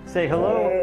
Say hello.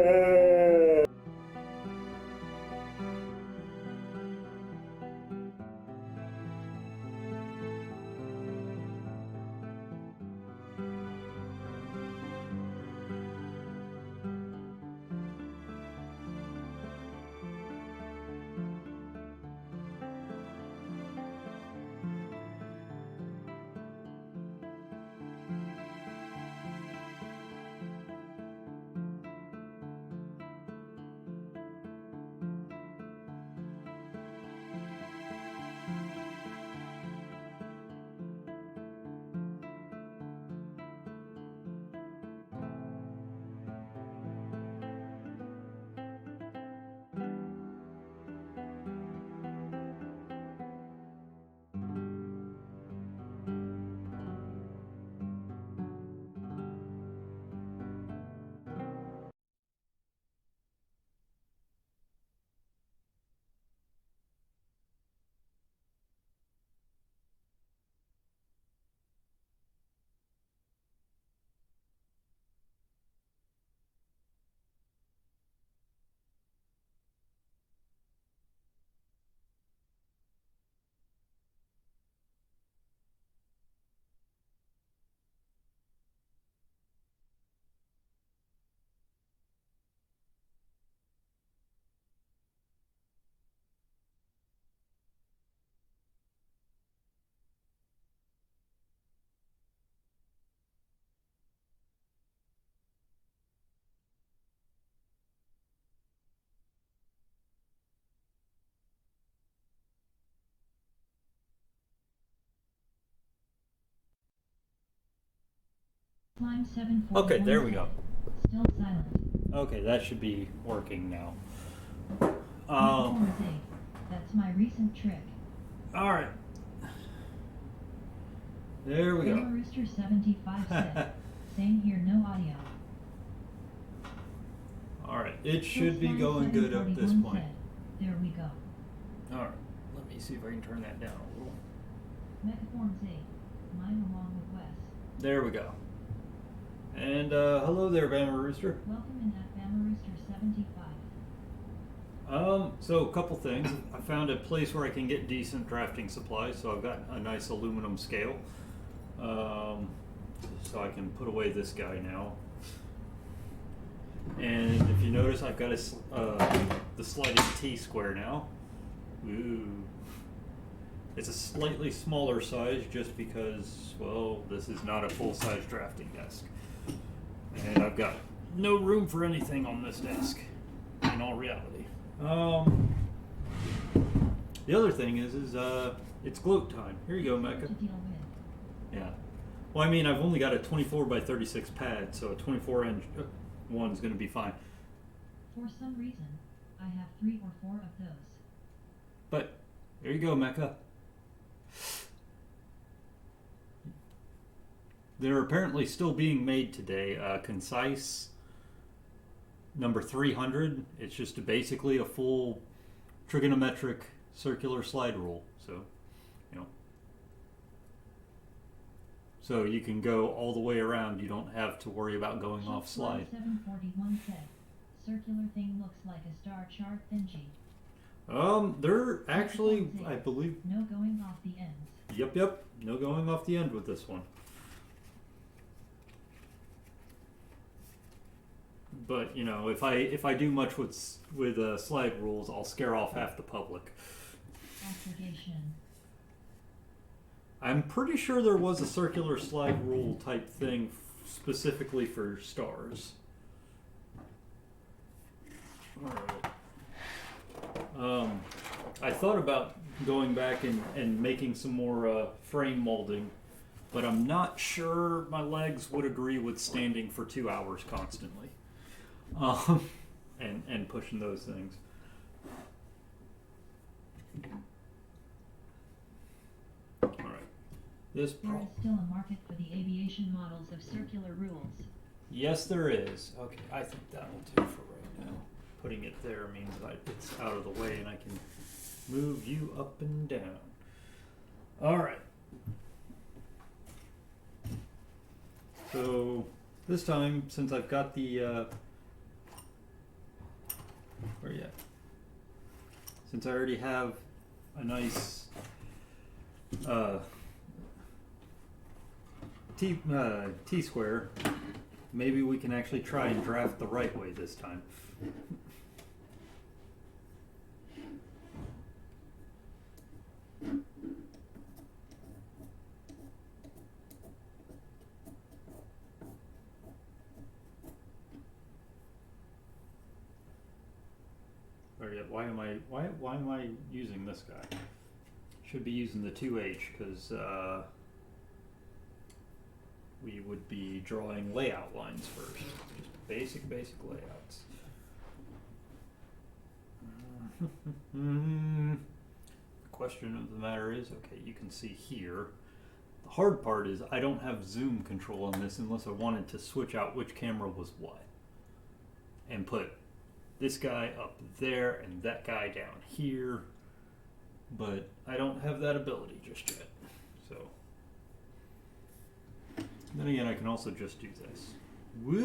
Okay, there we go. Still silent. Okay, that should be working now. That's my recent trick. All right. There we go. Rooster 75 said, same here, no audio. All right, it should be going good up this point. Said, there we go. All right, let me see if I can turn that down a little. Megaforms 8, mine along with Wes. There we go. And hello there, Bama Rooster. Welcome in at Bama Rooster 75. So a couple things. I found a place where I can get decent drafting supplies, so I've got a nice aluminum scale. So I can put away this guy now. And if you notice, I've got the sliding T-square now. Ooh. It's a slightly smaller size just because, well, this is not a full-size drafting desk. And I've got no room for anything on this desk, in all reality. The other thing is it's gloat time. Here you go, Mecca. Yeah. Well, I mean, I've only got a 24 by 36 pad, so a 24-inch one is going to be fine. For some reason, I have 3 or 4 of those. But there you go, Mecca. They're apparently still being made today. Concise number 300. It's just basically a full trigonometric circular slide rule. So, so you can go all the way around. You don't have to worry about going off slide. 741 said, circular thing looks like a star chart, Benji. They're actually, I believe. No going off the ends. Yep. No going off the end with this one. But if I do much with slide rules, I'll scare off half the public. Aggregation. I'm pretty sure there was a circular slide rule type thing specifically for stars. Alright. I thought about going back and making some more frame molding, but I'm not sure my legs would agree with standing for 2 hours constantly. And pushing those things. There is still a market for the aviation models of circular rules. Yes, there is. Okay, I think that will do for right now. Putting it there means that it's out of the way and I can move you up and down. All right. So this time, since I've got the since I already have a nice T-square, maybe we can actually try and draft the right way this time. Or yet, why am I using this guy? Should be using the 2H because we would be drawing layout lines first. Just basic layouts. The question of the matter is, okay, you can see here. The hard part is I don't have zoom control on this unless I wanted to switch out which camera was what. And put this guy up there and that guy down here. But I don't have that ability just yet. So then again, I can also just do this. Woo!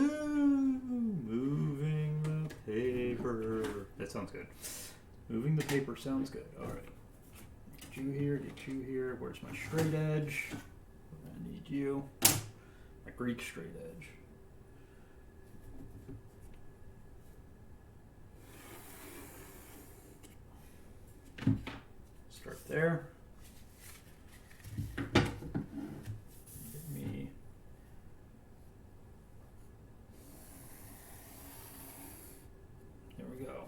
Moving the paper. That sounds good. Moving the paper sounds good. All right. Get you here. Where's my straight edge? I need you. My Greek straight edge. Start there. Get me. There we go.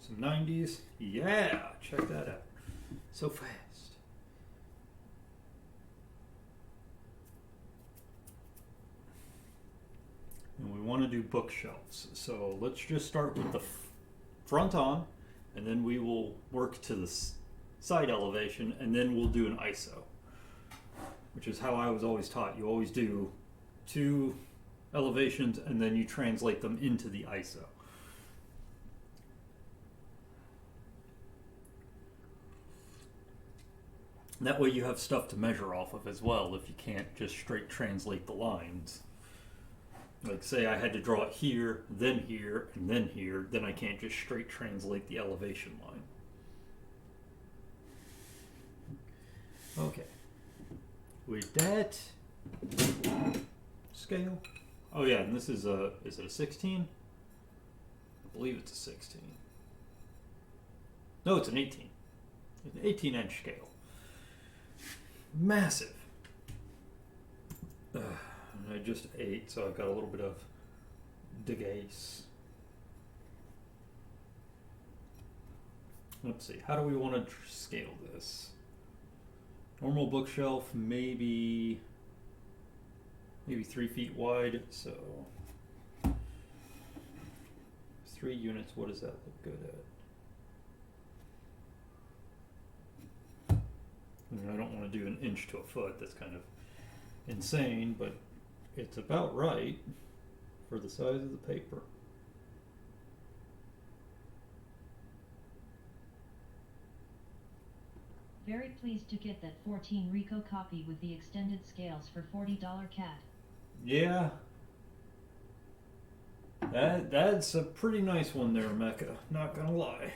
Some 90s. Yeah, check that out. So fast. And we want to do bookshelves. So let's just start with the front on, and then we will work to the side elevation, and then we'll do an ISO, which is how I was always taught. You always do 2 elevations, and then you translate them into the ISO. That way you have stuff to measure off of as well if you can't just straight translate the lines. Like say I had to draw it here, and then here, then I can't just straight translate the elevation line. Okay. With that scale. Oh yeah, and this is it a 16? I believe it's a 16. No, it's an 18. It's an 18-inch scale. Massive. And I just ate, so I've got a little bit of degaze. Let's see, how do we want to scale this? Normal bookshelf, maybe 3 feet wide, so 3 units, what does that look good at? I don't want to do an inch to a foot, that's kind of insane, but it's about right for the size of the paper. Very pleased to get that 14 Rico copy with the extended scales for $40 CAD. Yeah. That's a pretty nice one there, Mecca, not gonna lie.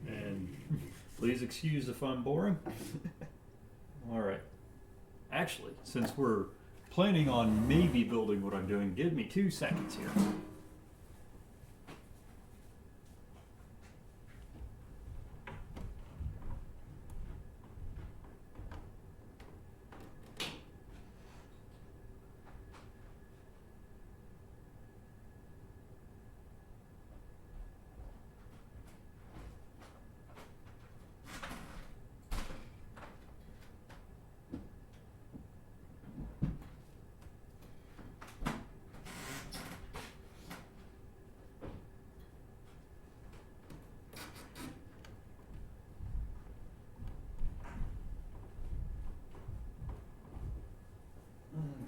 And please excuse if I'm boring. Alright. Actually, since we're planning on maybe building what I'm doing, give me 2 seconds here.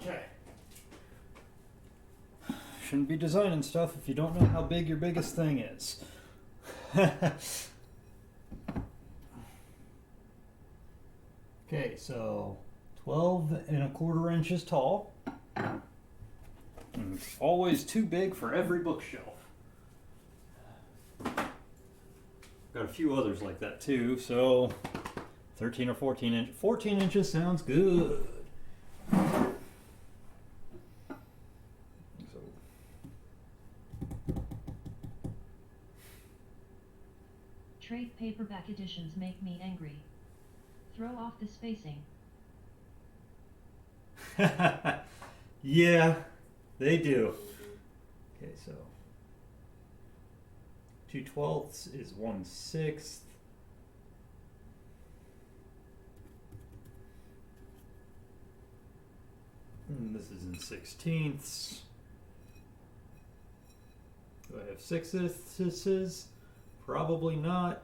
Okay. Shouldn't be designing stuff if you don't know how big your biggest thing is. Okay, so 12.25 inches tall. And it's always too big for every bookshelf. Got a few others like that too, so 13 or 14 inch. 14 inches sounds good. So, Trade paperback editions make me angry. Throw off the spacing. yeah, they do. Okay, so 2/12 is 1/6. And this is in 16ths. Do I have 6/8? Probably not.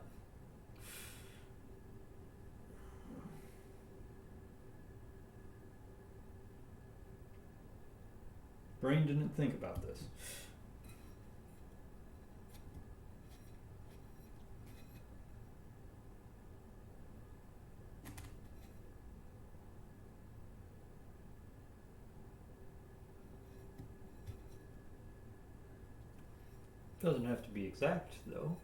Brain didn't think about this. Doesn't have to be exact, though.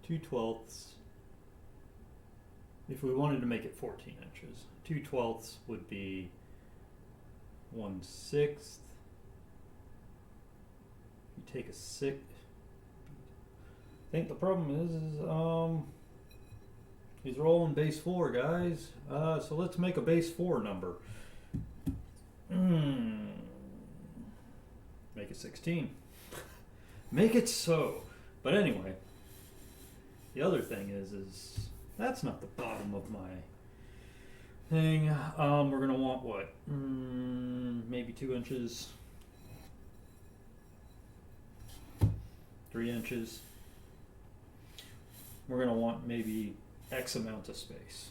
Two twelfths. If we wanted to make it 14 inches, 2/12 would be 1/6. You take a 6. I think the problem is he's rolling base 4, guys. So let's make a base 4 number. Make it 16. Make it so. But anyway, the other thing is that's not the bottom of my thing. We're gonna want what? Maybe 2 inches. 3 inches. We're going to want maybe X amount of space.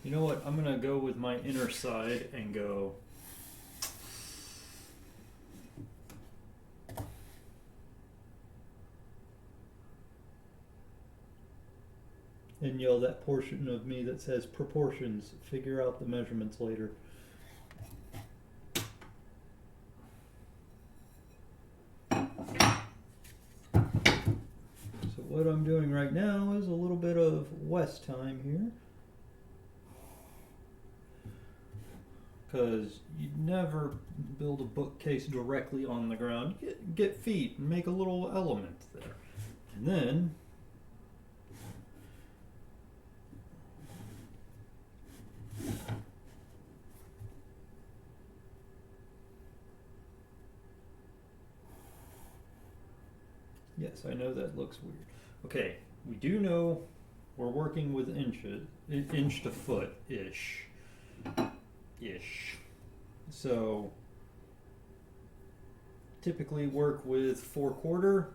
You know what? I'm going to go with my inner side and go and yell that portion of me that says proportions. Figure out the measurements later. So what I'm doing right now is a little bit of West time here. Because you'd never build a bookcase directly on the ground. Get feet and make a little element there. And then yes, I know that looks weird. Okay, we do know we're working with inches, inch to foot ish. So typically work with 4/4,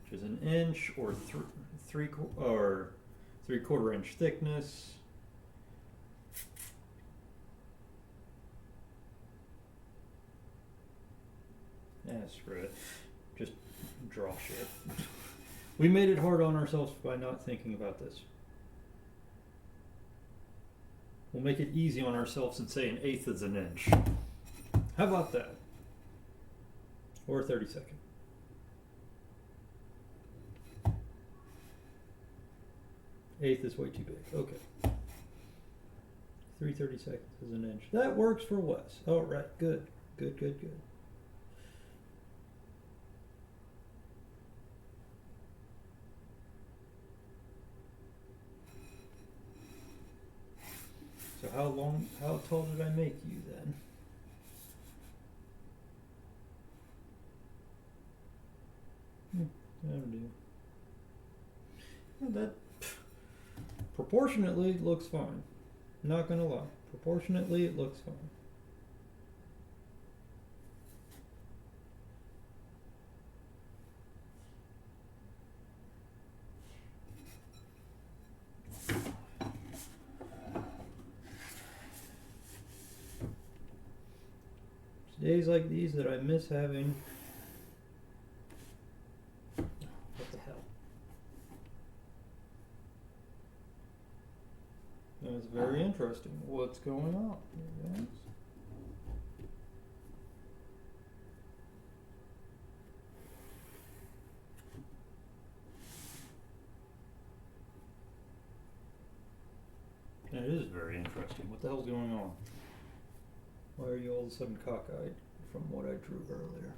which is an inch, or 3/4 inch thickness. Screw it. Just draw shit. We made it hard on ourselves by not thinking about this. We'll make it easy on ourselves and say 1/8 is an inch. How about that? Or 32nd. Eighth is way too big. Okay. 3/32 is an inch. That works for Wes. All right. Good. Good. So how tall did I make you then? That'll do. That proportionately looks fine. Not gonna lie. Proportionately it looks fine. It's days like these that I miss having. What the hell? That's very interesting. What's going on? Yes. That is very interesting. What the hell's going on? Why are you all of a sudden cockeyed from what I drew earlier?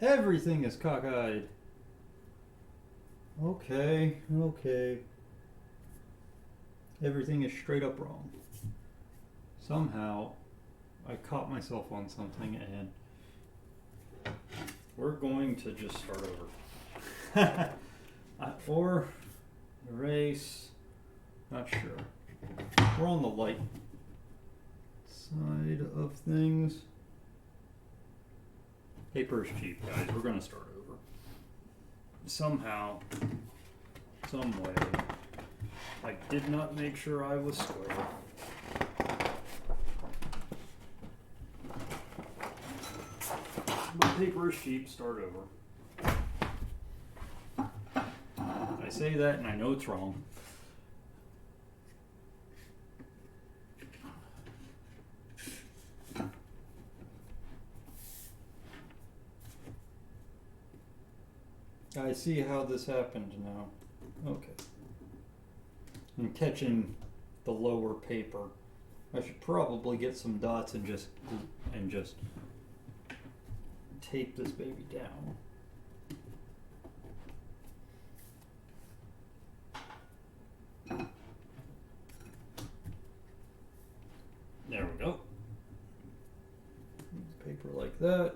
Everything is cockeyed. Okay, okay. Everything is straight up wrong. Somehow, I caught myself on something and we're going to just start over. Or erase, not sure. We're on the light side of things. Paper is cheap, guys. We're gonna start over. Somehow, some way, I did not make sure I was square. But paper is cheap, start over. I say that and I know it's wrong. I see how this happened now. Okay. I'm catching the lower paper. I should probably get some dots and just tape this baby down. There we go. Paper like that.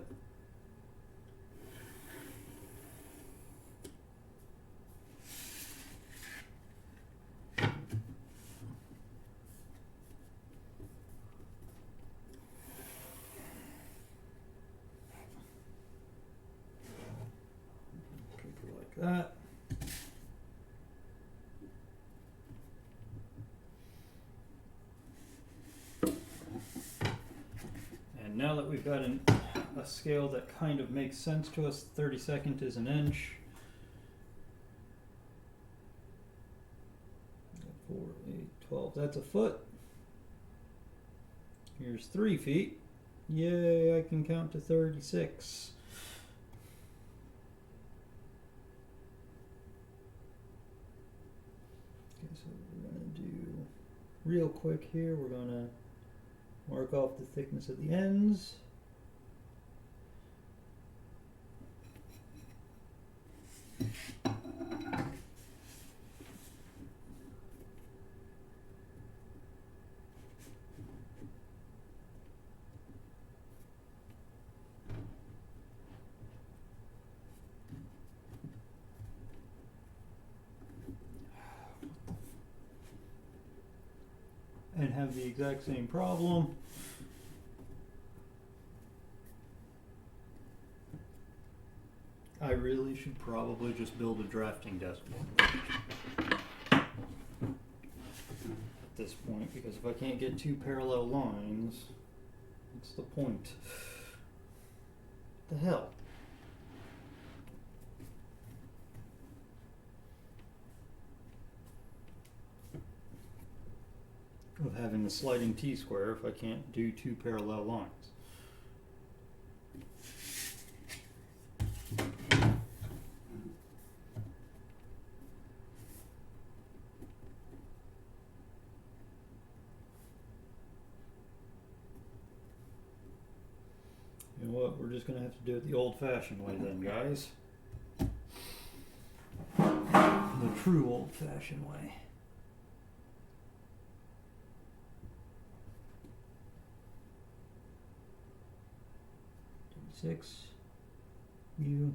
That. And now that we've got a scale that kind of makes sense to us, 32nd is an inch. 4, 8, 12. That's a foot. Here's 3 feet. Yay, I can count to 36. Okay, so we're going to do real quick here. We're going to mark off the thickness of the ends. And have the exact same problem. I really should probably just build a drafting desk at this point, because if I can't get 2 parallel lines, what's the point? What the hell? Of having a sliding T-square if I can't do 2 parallel lines. know what, we're just gonna have to do it the old-fashioned way then, guys. The true old-fashioned way. Six. You.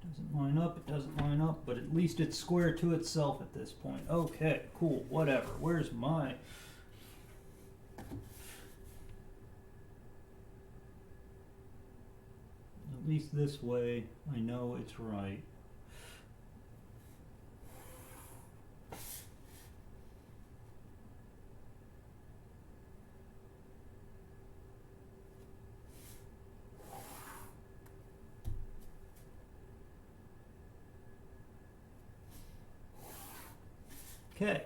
Doesn't line up, it doesn't line up, but at least it's square to itself at this point. Okay, cool, whatever. Where's my... At least this way, I know it's right. Okay.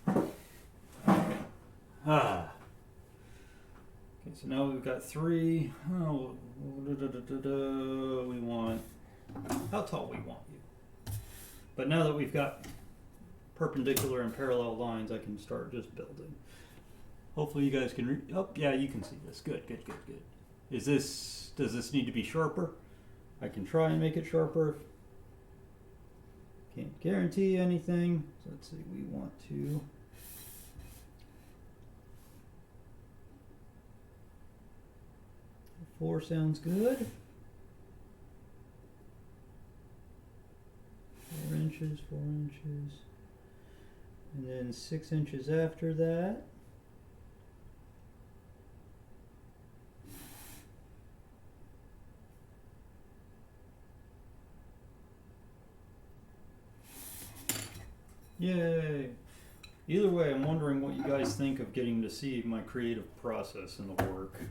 Okay, so now we've got three. Oh, we want, how tall we want you. But now that we've got perpendicular and parallel lines, I can start just building. Hopefully you guys can oh, yeah, you can see this. Good. Does this need to be sharper? I can try and make it sharper. Can't guarantee anything. So let's see, we want to. Four sounds good. 4 inches, 4 inches. And then 6 inches after that. Yay! Either way, I'm wondering what you guys think of getting to see my creative process in the work,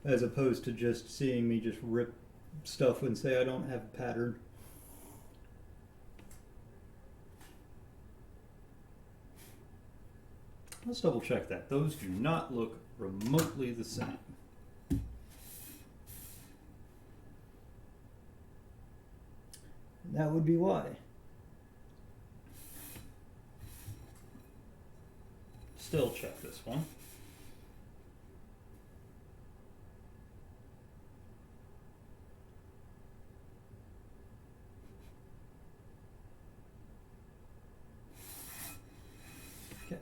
as opposed to just seeing me just rip stuff and say I don't have a pattern. Let's double check that. Those do not look remotely the same. And that would be why. Still check this one. Okay.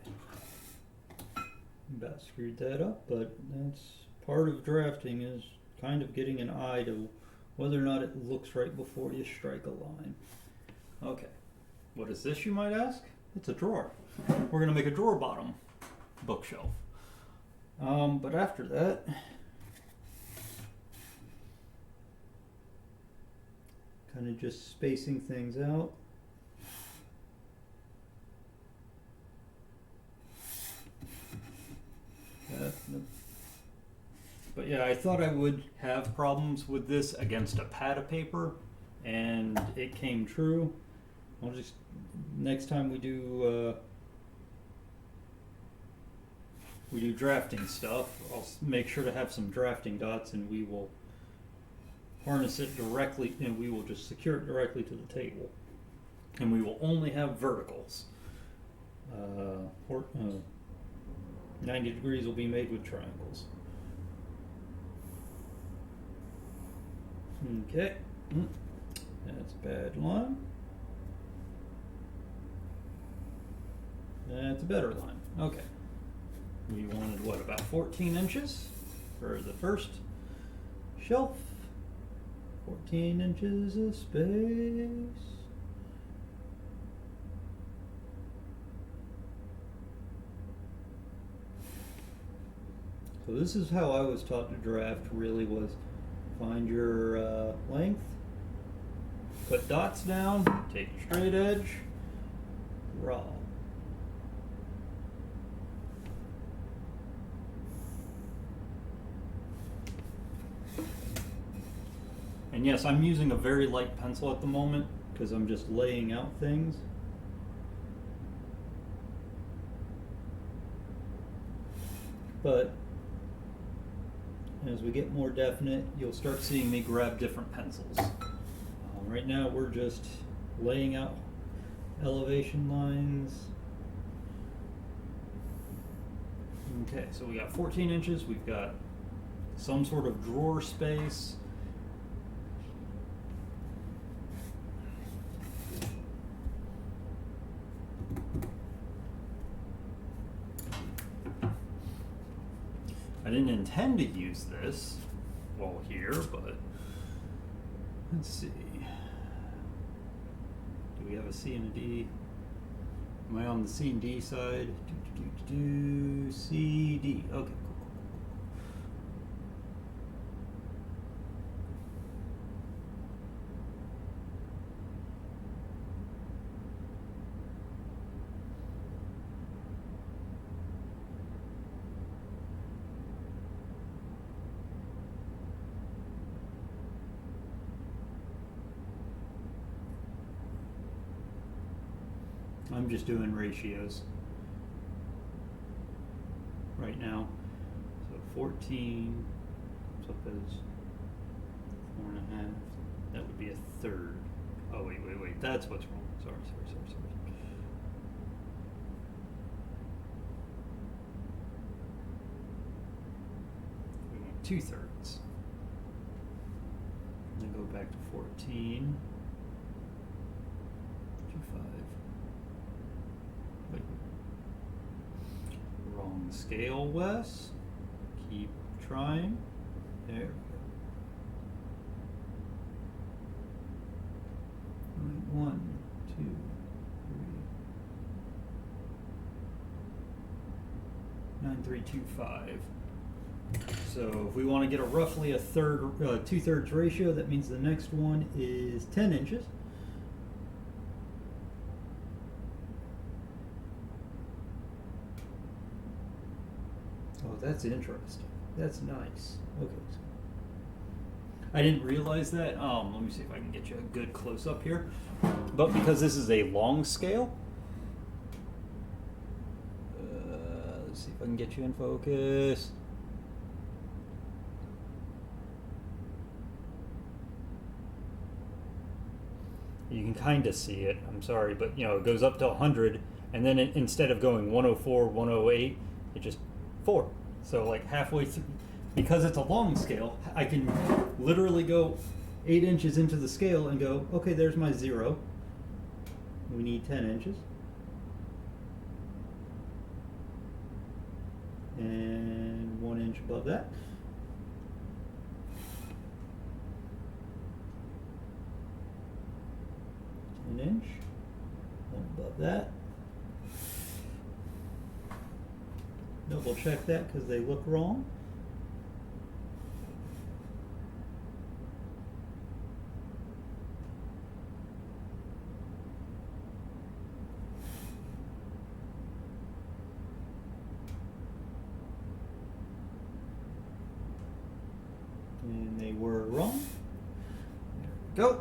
About screwed that up, but that's part of drafting, is kind of getting an eye to whether or not it looks right before you strike a line. Okay. What is this, you might ask? It's a drawer. We're going to make a drawer bottom bookshelf. But after that, kind of just spacing things out. But yeah, I thought I would have problems with this against a pad of paper, and it came true. I'll just, next time we do drafting stuff, I'll make sure to have some drafting dots, and we will harness it directly, and we will just secure it directly to the table. And we will only have verticals. 90 degrees will be made with triangles. Okay, that's a bad line. That's a better line. Okay. We wanted, what, about 14 inches for the first shelf. 14 inches of space. So this is how I was taught to draft, really, was find your length, put dots down, take your straight edge, draw. And yes, I'm using a very light pencil at the moment because I'm just laying out things. But as we get more definite, you'll start seeing me grab different pencils. Right now we're just laying out elevation lines. Okay, so we got 14 inches, we've got some sort of drawer space. I didn't intend to use this while here, but let's see. Do we have a C and a D? Am I on the C and D side? C, D. Okay, cool. I'm just doing ratios right now. So 14, so up as 4.5. That would be a third. Oh wait, that's what's wrong. Sorry. We want 2/3. Then go back to 14. 2.5. Wait. Wrong scale, Wes. Keep trying. There we go. Right, 1, 2, 3. 9.325. So if we want to get a roughly a third, 2/3 ratio, that means the next one is 10 inches. Oh, that's interesting. That's nice. Okay. I didn't realize that. Let me see if I can get you a good close up here. But because this is a long scale, let's see if I can get you in focus. You can kind of see it. I'm sorry, but it goes up to 100, and then instead of going 104, 108, it just 4. So like halfway through, because it's a long scale, I can literally go 8 inches into the scale and go, okay, there's my 0. We need 10 inches. And 1 inch above that. An inch, 1 above that. Double check that because they look wrong. And they were wrong. There we go.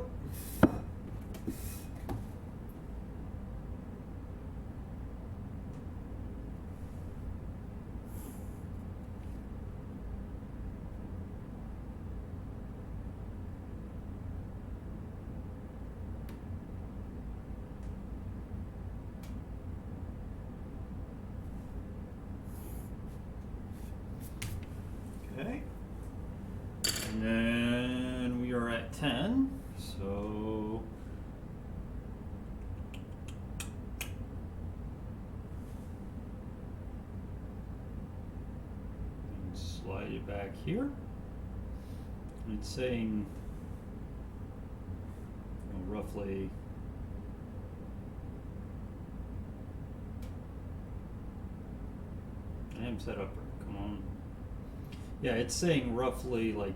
Okay. And then we are at 10, so slide it back here. And it's saying roughly I am set up, come on. Yeah, it's saying roughly like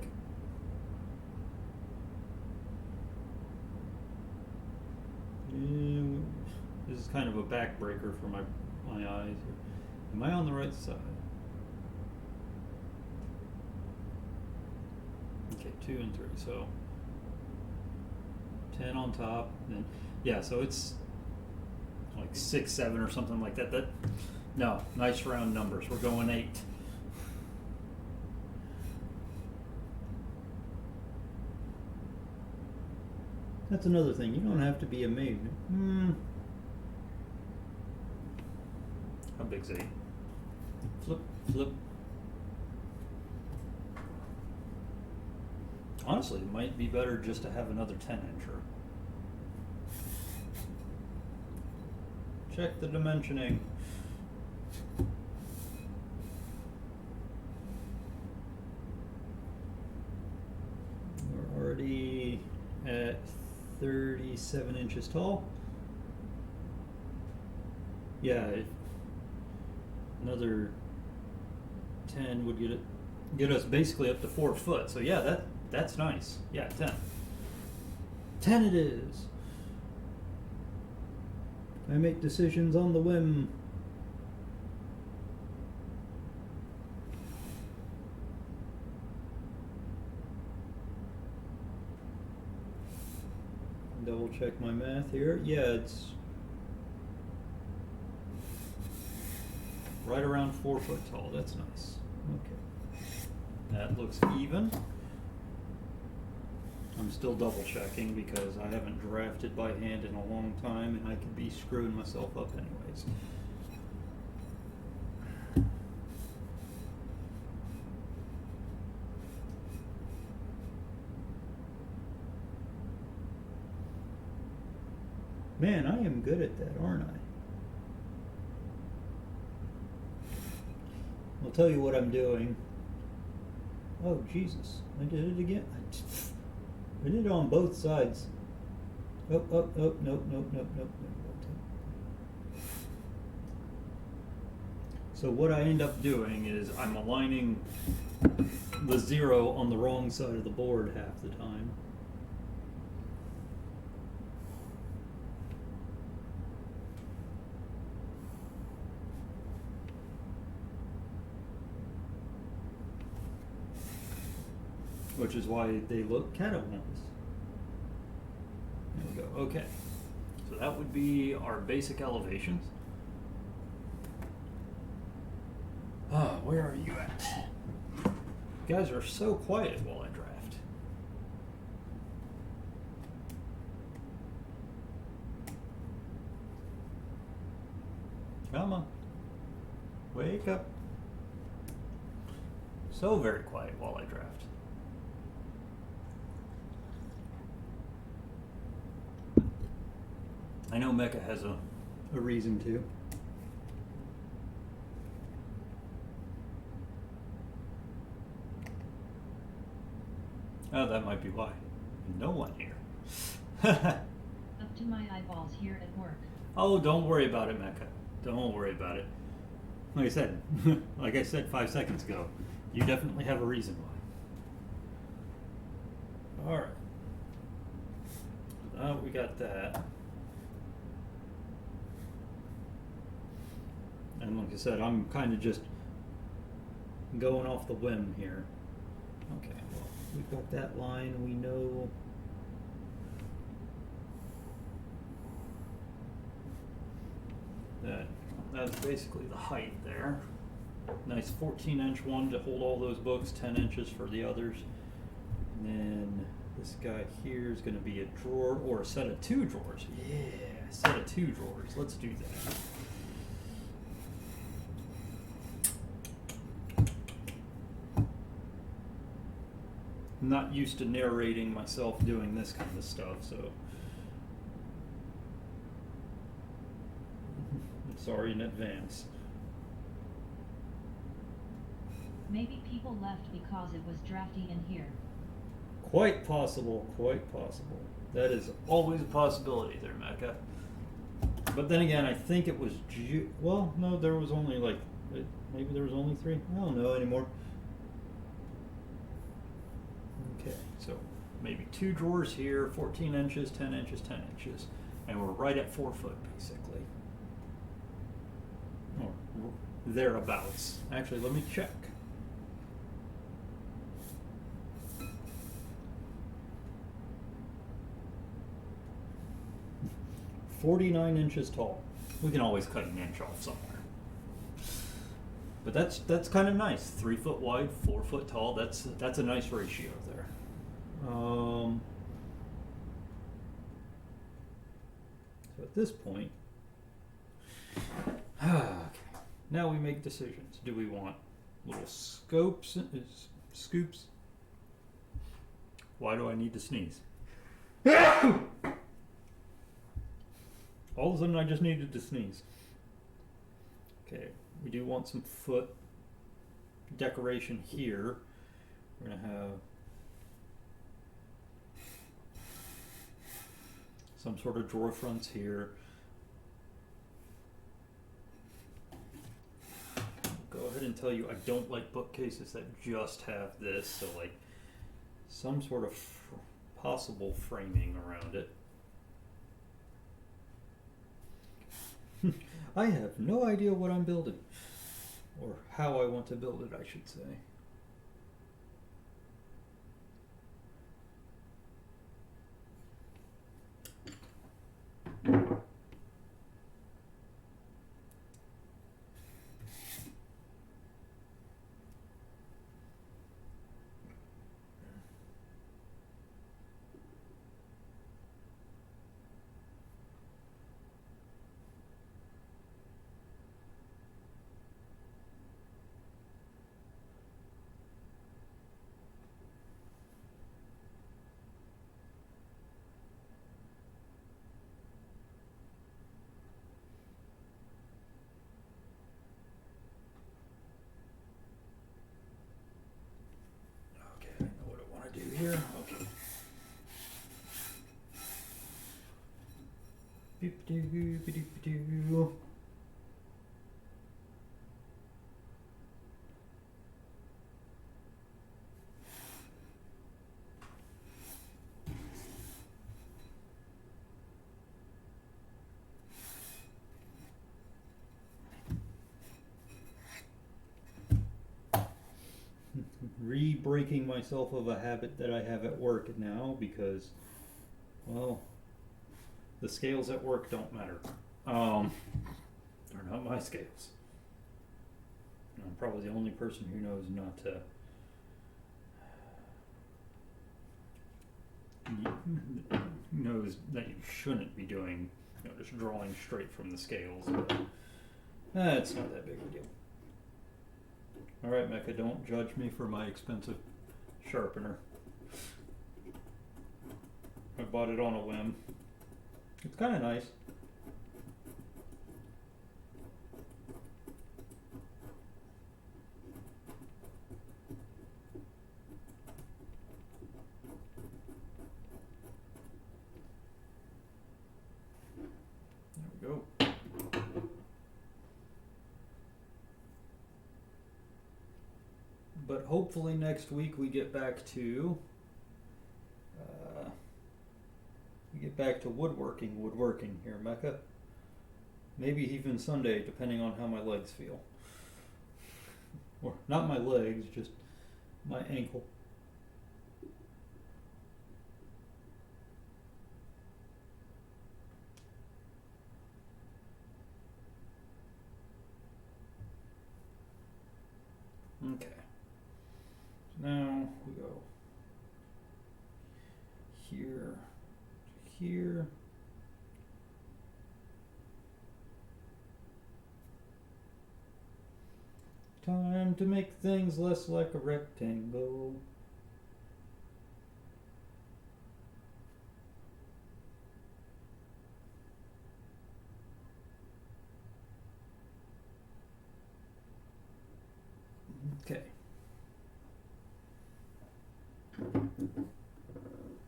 this is kind of a backbreaker for my eyes here. Am I on the right side? Okay, 2 and 3, so 10 on top, and yeah, so it's like 6, 7 or something like that. No, nice round numbers. We're going 8. That's another thing. You don't have to be a magnet. How big's 8? Flip, flip. Honestly, it might be better just to have another 10-incher. Check the dimensioning. We're already at 37 inches tall. Yeah, another 10 would get us basically up to 4 foot. So yeah, that's nice. Yeah, 10. 10 it is. I make decisions on the whim. Double check my math here. Yeah, it's right around 4 foot tall. That's nice. Okay. That looks even. I'm still double checking because I haven't drafted by hand in a long time and I could be screwing myself up anyways. Man, I am good at that, aren't I? I'll tell you what I'm doing. Oh, Jesus. I did it again. I did it on both sides. Oh, nope, nope. So what I end up doing is I'm aligning the 0 on the wrong side of the board half the time. Which is why they look catawampus. There we go. Okay. So that would be our basic elevations. Where are you at? You guys are so quiet while I draft. Come on. Wake up. So very quiet while I draft. I know Mecca has a reason to. Oh, that might be why. No one here. Up to my eyeballs here at work. Oh, don't worry about it, Mecca. Don't worry about it. Like I said 5 seconds ago, you definitely have a reason why. All right. Now we got that. And like I said, I'm kind of just going off the whim here. Okay, well, we've got that line, we know. That's basically the height there. Nice 14-inch one to hold all those books, 10 inches for the others. And then this guy here is going to be a drawer or a set of 2 drawers. Yeah, a set of 2 drawers. Let's do that. I'm not used to narrating myself doing this kind of stuff, so I'm sorry in advance. Maybe people left because it was drafty in here. Quite possible, quite possible. That is always a possibility there, Mecca. But then again, I think it was well, no, there was only like, maybe there was only 3. I don't know anymore. Okay, so maybe 2 drawers here, 14 inches, 10 inches, 10 inches. And we're right at 4 foot, basically. Or thereabouts. Actually, let me check. "49 inches tall." We can always cut an inch off somewhere. But that's kind of nice. 3 foot wide, 4 foot tall. That's a nice ratio there. So at this point, okay, now we make decisions. Do we want little scoops? Why do I need to sneeze? All of a sudden I just needed to sneeze. Okay, we do want some foot decoration here. We're gonna have some sort of drawer fronts here. Go ahead and tell you I don't like bookcases that just have this, so like some sort of possible framing around it. I have no idea what I'm building, or how I want to build it, I should say. Okay, I know what I want to do here. Okay. Boop-doo, ba-doop-ba-doo. Re-breaking myself of a habit that I have at work now because, well, the scales at work don't matter. They're not my scales. I'm probably the only person who knows not to knows that you shouldn't be doing, just drawing straight from the scales, but it's not that big of a deal. Alright, Mecca, don't judge me for my expensive sharpener. I bought it on a whim. It's kind of nice. There we go. But hopefully next week we get back to woodworking here, Mecca. Maybe even Sunday, depending on how my legs feel. Or not my legs, just my ankle. Okay. Now we go here to here. Time to make things less like a rectangle. Okay.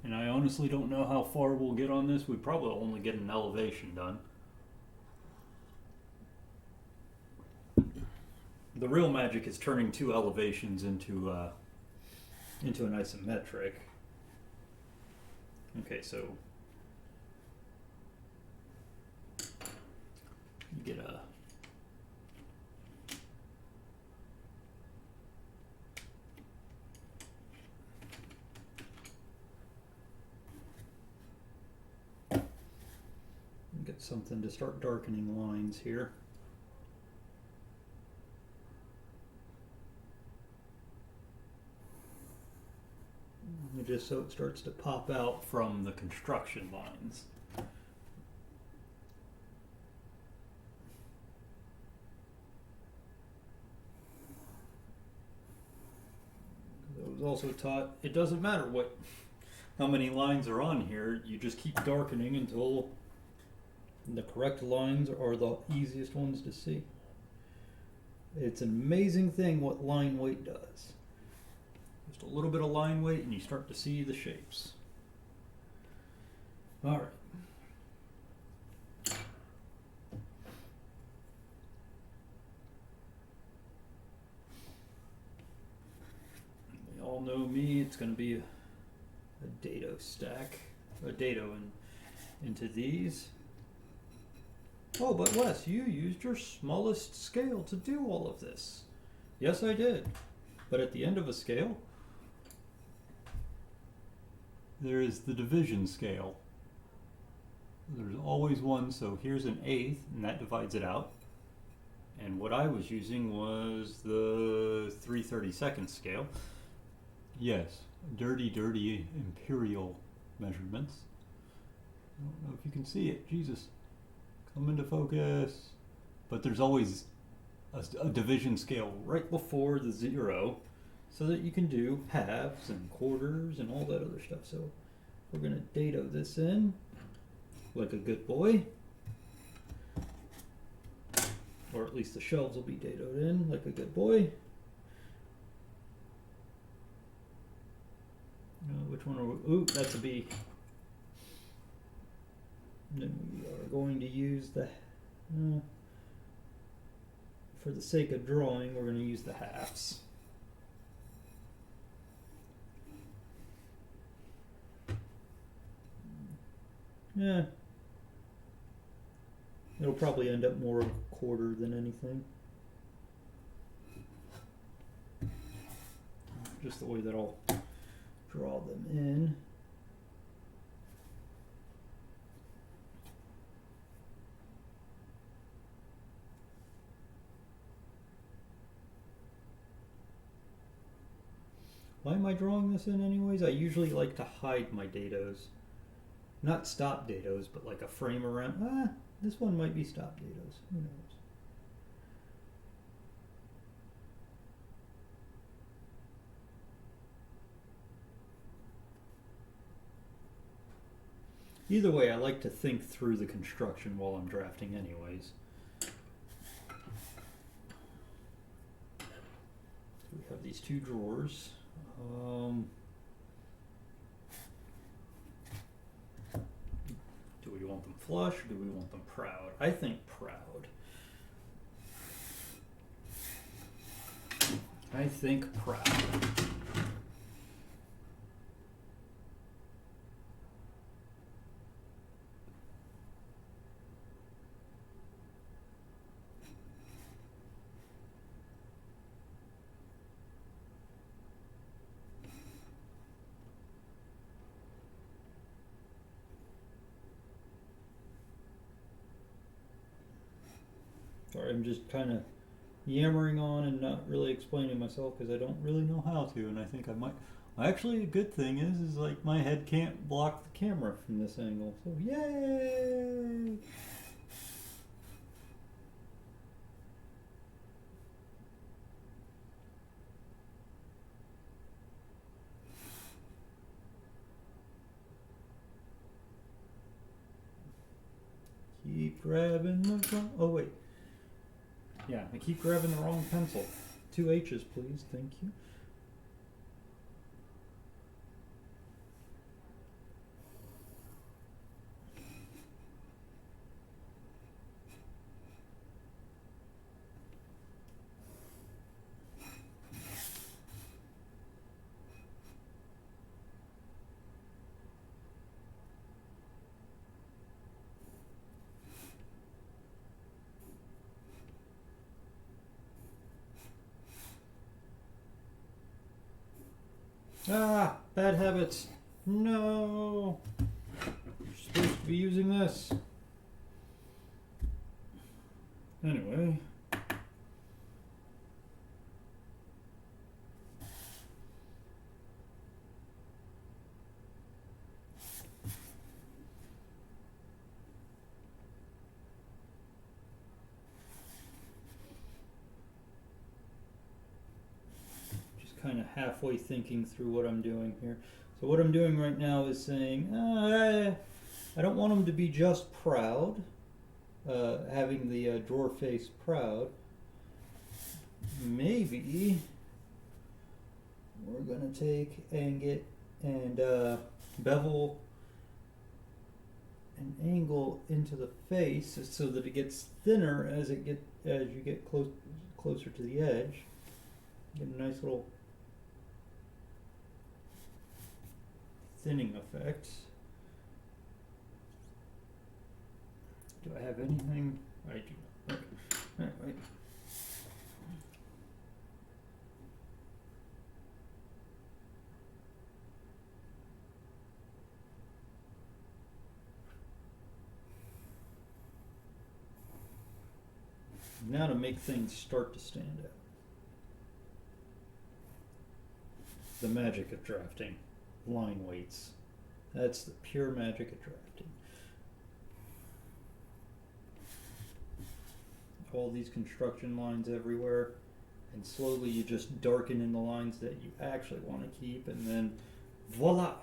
And I honestly don't know how far we'll get on this. We probably only get an elevation done. The real magic is turning two elevations into an isometric. Okay, so you get a get something to start darkening lines here. Just so it starts to pop out from the construction lines. was also taught it doesn't matter how many lines are on here, you just keep darkening until the correct lines are the easiest ones to see. It's an amazing thing what line weight does. Just a little bit of line weight and you start to see the shapes. Alright. You all know me, it's going to be a dado stack, a dado into these. Oh, but Wes, you used your smallest scale to do all of this. Yes, I did. But at the end of a scale, there is the division scale. There's always one, so here's an eighth, and that divides it out. And what I was using was the 3/32 scale. Yes, dirty imperial measurements. I don't know if you can see it. Jesus. Come into focus. But there's always a division scale right before the 0 so that you can do halves and quarters and all that other stuff. So we're going to dado this in like a good boy. Or at least the shelves will be dadoed in like a good boy. Which one are we? Ooh, that's a B. And then we are going to use the, for the sake of drawing, we're going to use the halves. Yeah. It'll probably end up more quarter than anything. Just the way that I'll draw them in. Why am I drawing this in anyways? I usually like to hide my dados. Not stop dados, but like a frame around. This one might be stop dados. Who knows? Either way, I like to think through the construction while I'm drafting anyways. We have these two drawers. Do we want them flush or do we want them proud? I think proud. I think proud. Sorry, I'm just kind of yammering on and not really explaining myself because I don't really know how to, and I think I might. Actually, a good thing is like my head can't block the camera from this angle, so yay! Keep grabbing the. Oh wait. Yeah, I keep grabbing the wrong pencil. 2 H's, please. Thank you. Ah, bad habits. No. You're supposed to be using this. Anyway. Just kind of halfway thinking through what I'm doing here. So what I'm doing right now is saying, I don't want them to be just proud, having the drawer face proud. Maybe we're gonna take and get and bevel an angle into the face so that it gets thinner as you get closer to the edge. Get a nice little thinning effect. Do I have anything? I do not. Okay. Alright. Now to make things start to stand out. The magic of drafting. Line weights. That's the pure magic of drafting. All these construction lines everywhere, and slowly you just darken in the lines that you actually want to keep, and then voila!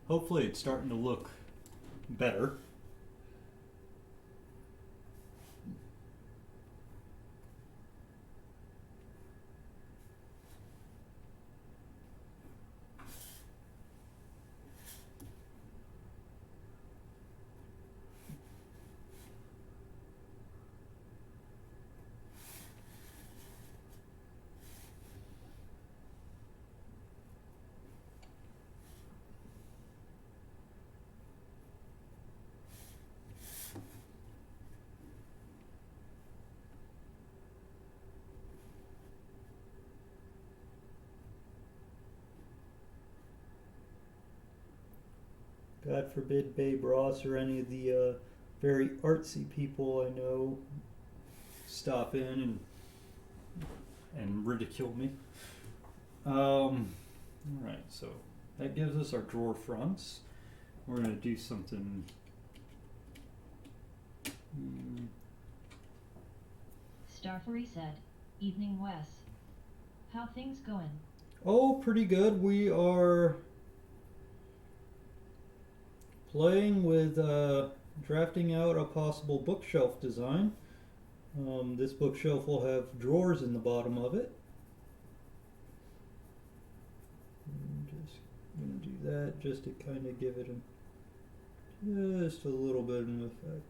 Hopefully it's starting to look better. God forbid Babe Ross or any of the very artsy people I know stop in and ridicule me. Alright, so that gives us our drawer fronts. We're going to do something. Starfurry said, "Evening, Wes. How things going?" Oh, pretty good. We are playing with drafting out a possible bookshelf design. This bookshelf will have drawers in the bottom of it. I'm just going to do that just to kind of give it just a little bit of an effect.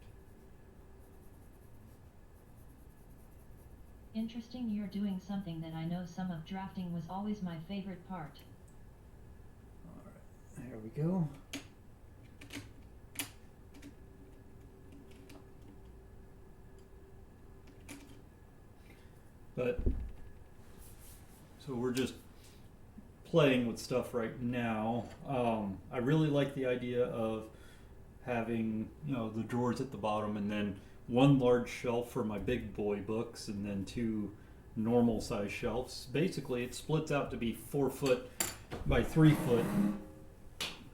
Interesting, you're doing something that I know some of drafting was always my favorite part. Alright, there we go. But, so we're just playing with stuff right now. I really like the idea of having, the drawers at the bottom and then one large shelf for my big boy books and then two normal size shelves. Basically, it splits out to be 4 foot by 3 foot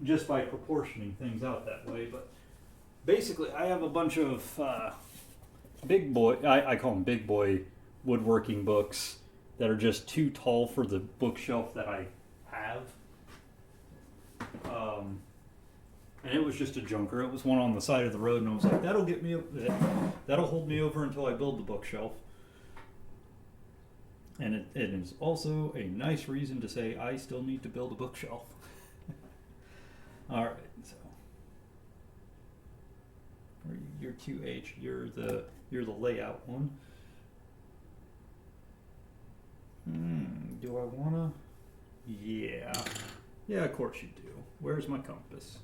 just by proportioning things out that way. But basically, I have a bunch of big boy, I call them big boy woodworking books that are just too tall for the bookshelf that I have. And it was just a junker. It was one on the side of the road, and I was like, that'll hold me over until I build the bookshelf. And it is also a nice reason to say I still need to build a bookshelf. All right, so you're 2H. You're the layout one. Do I wanna? Yeah, of course you do. Where's my compass?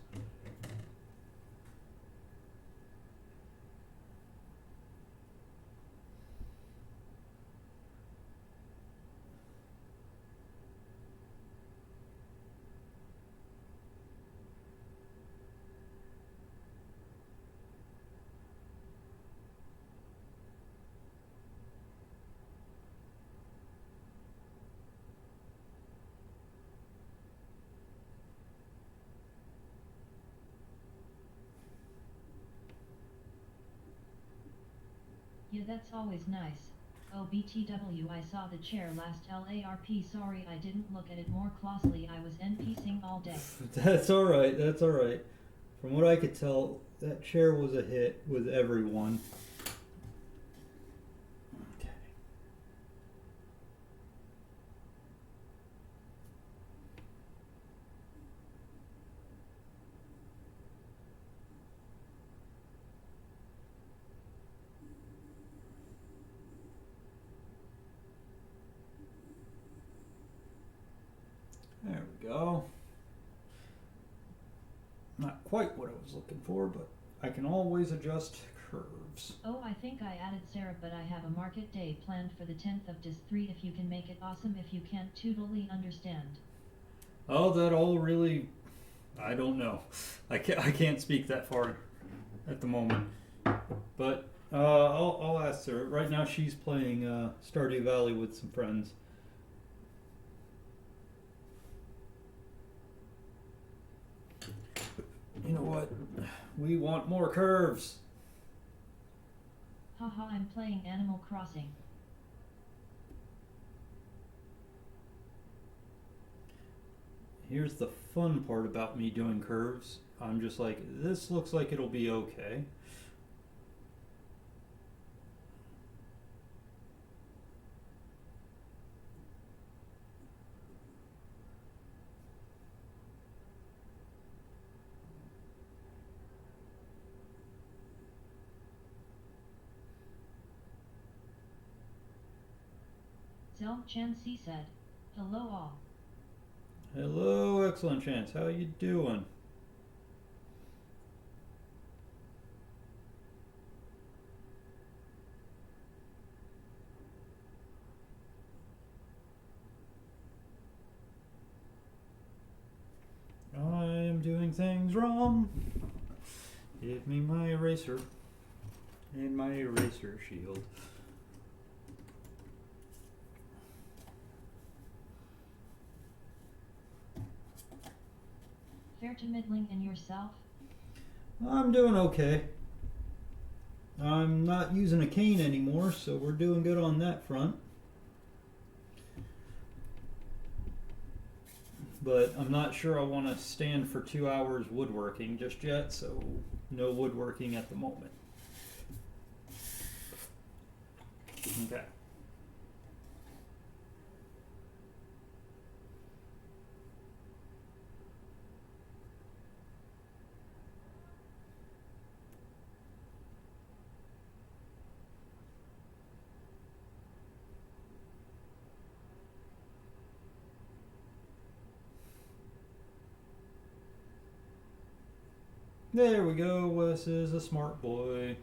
Yeah, that's always nice. Oh, BTW, I saw the chair last LARP. Sorry, I didn't look at it more closely. I was NPCing all day. That's alright, that's alright. From what I could tell, that chair was a hit with everyone. Okay. There we go. Not quite what I was looking for, but I can always adjust curves. Oh, I think I added Sarah, but I have a market day planned for the 10th of Dis 3. If you can make it, awesome. If you can't, totally understand. Oh, that all really, I don't know. I can't speak that far at the moment. But I'll ask her. Right now she's playing Stardew Valley with some friends. You know what? We want more curves. Haha, I'm playing Animal Crossing. Here's the fun part about me doing curves. I'm just like, this looks like it'll be okay. Zelm Chansi said, hello all. Hello, excellent chance. How you doing? I am doing things wrong. Give me my eraser and my eraser shield. Fair to middling, and yourself? I'm doing okay. I'm not using a cane anymore, so we're doing good on that front. But I'm not sure I want to stand for 2 hours woodworking just yet, so no woodworking at the moment. Okay. There we go. Wes is a smart boy.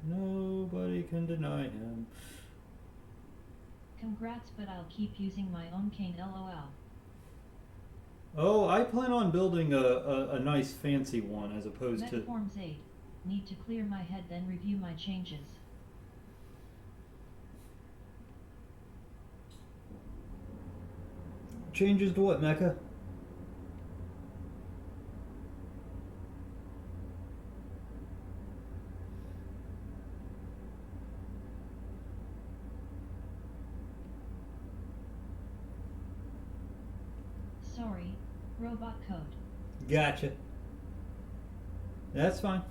Nobody can deny him. Congrats, but I'll keep using my own cane, lol. Oh, I plan on building a nice fancy one as opposed to... Metaforms 8. Need to clear my head, then review my changes. Changes to what, Mecca? Sorry, robot code. Gotcha. That's fine.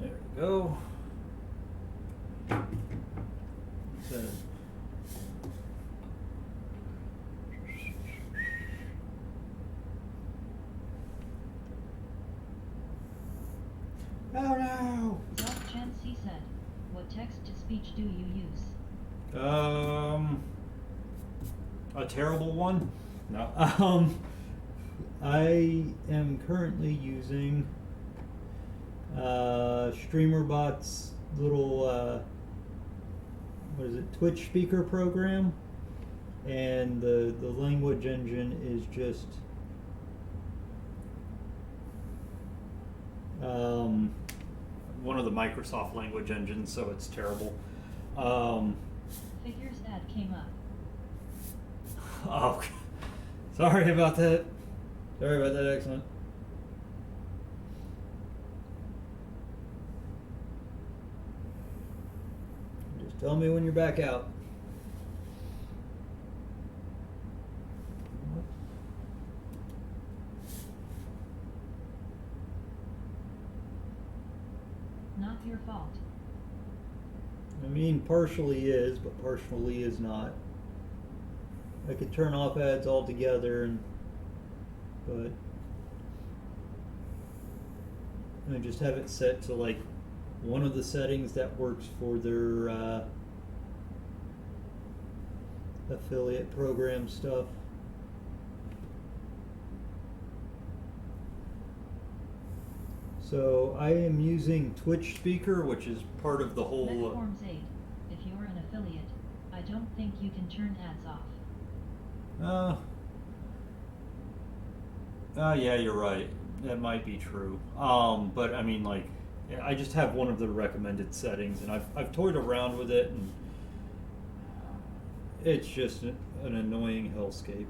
There we go. So, oh no! Zelm Chansi said, what text-to-speech do you use? A terrible one? No. I am currently using StreamerBot's little what is it, Twitch speaker program, and the language engine is just one of the Microsoft language engines, so it's terrible. Figures ad came up. Oh, sorry about that. Sorry about that, excellent. Just tell me when you're back out. Not your fault. I mean, partially is, but partially is not. I could turn off ads altogether, but I just have it set to like one of the settings that works for their affiliate program stuff. So I am using Twitch Speaker, which is part of the whole. Metforms 8. If you're an affiliate, I don't think you can turn ads off. Yeah, you're right. That might be true. But I mean, like, I just have one of the recommended settings, and I've toyed around with it, and it's just an annoying hellscape.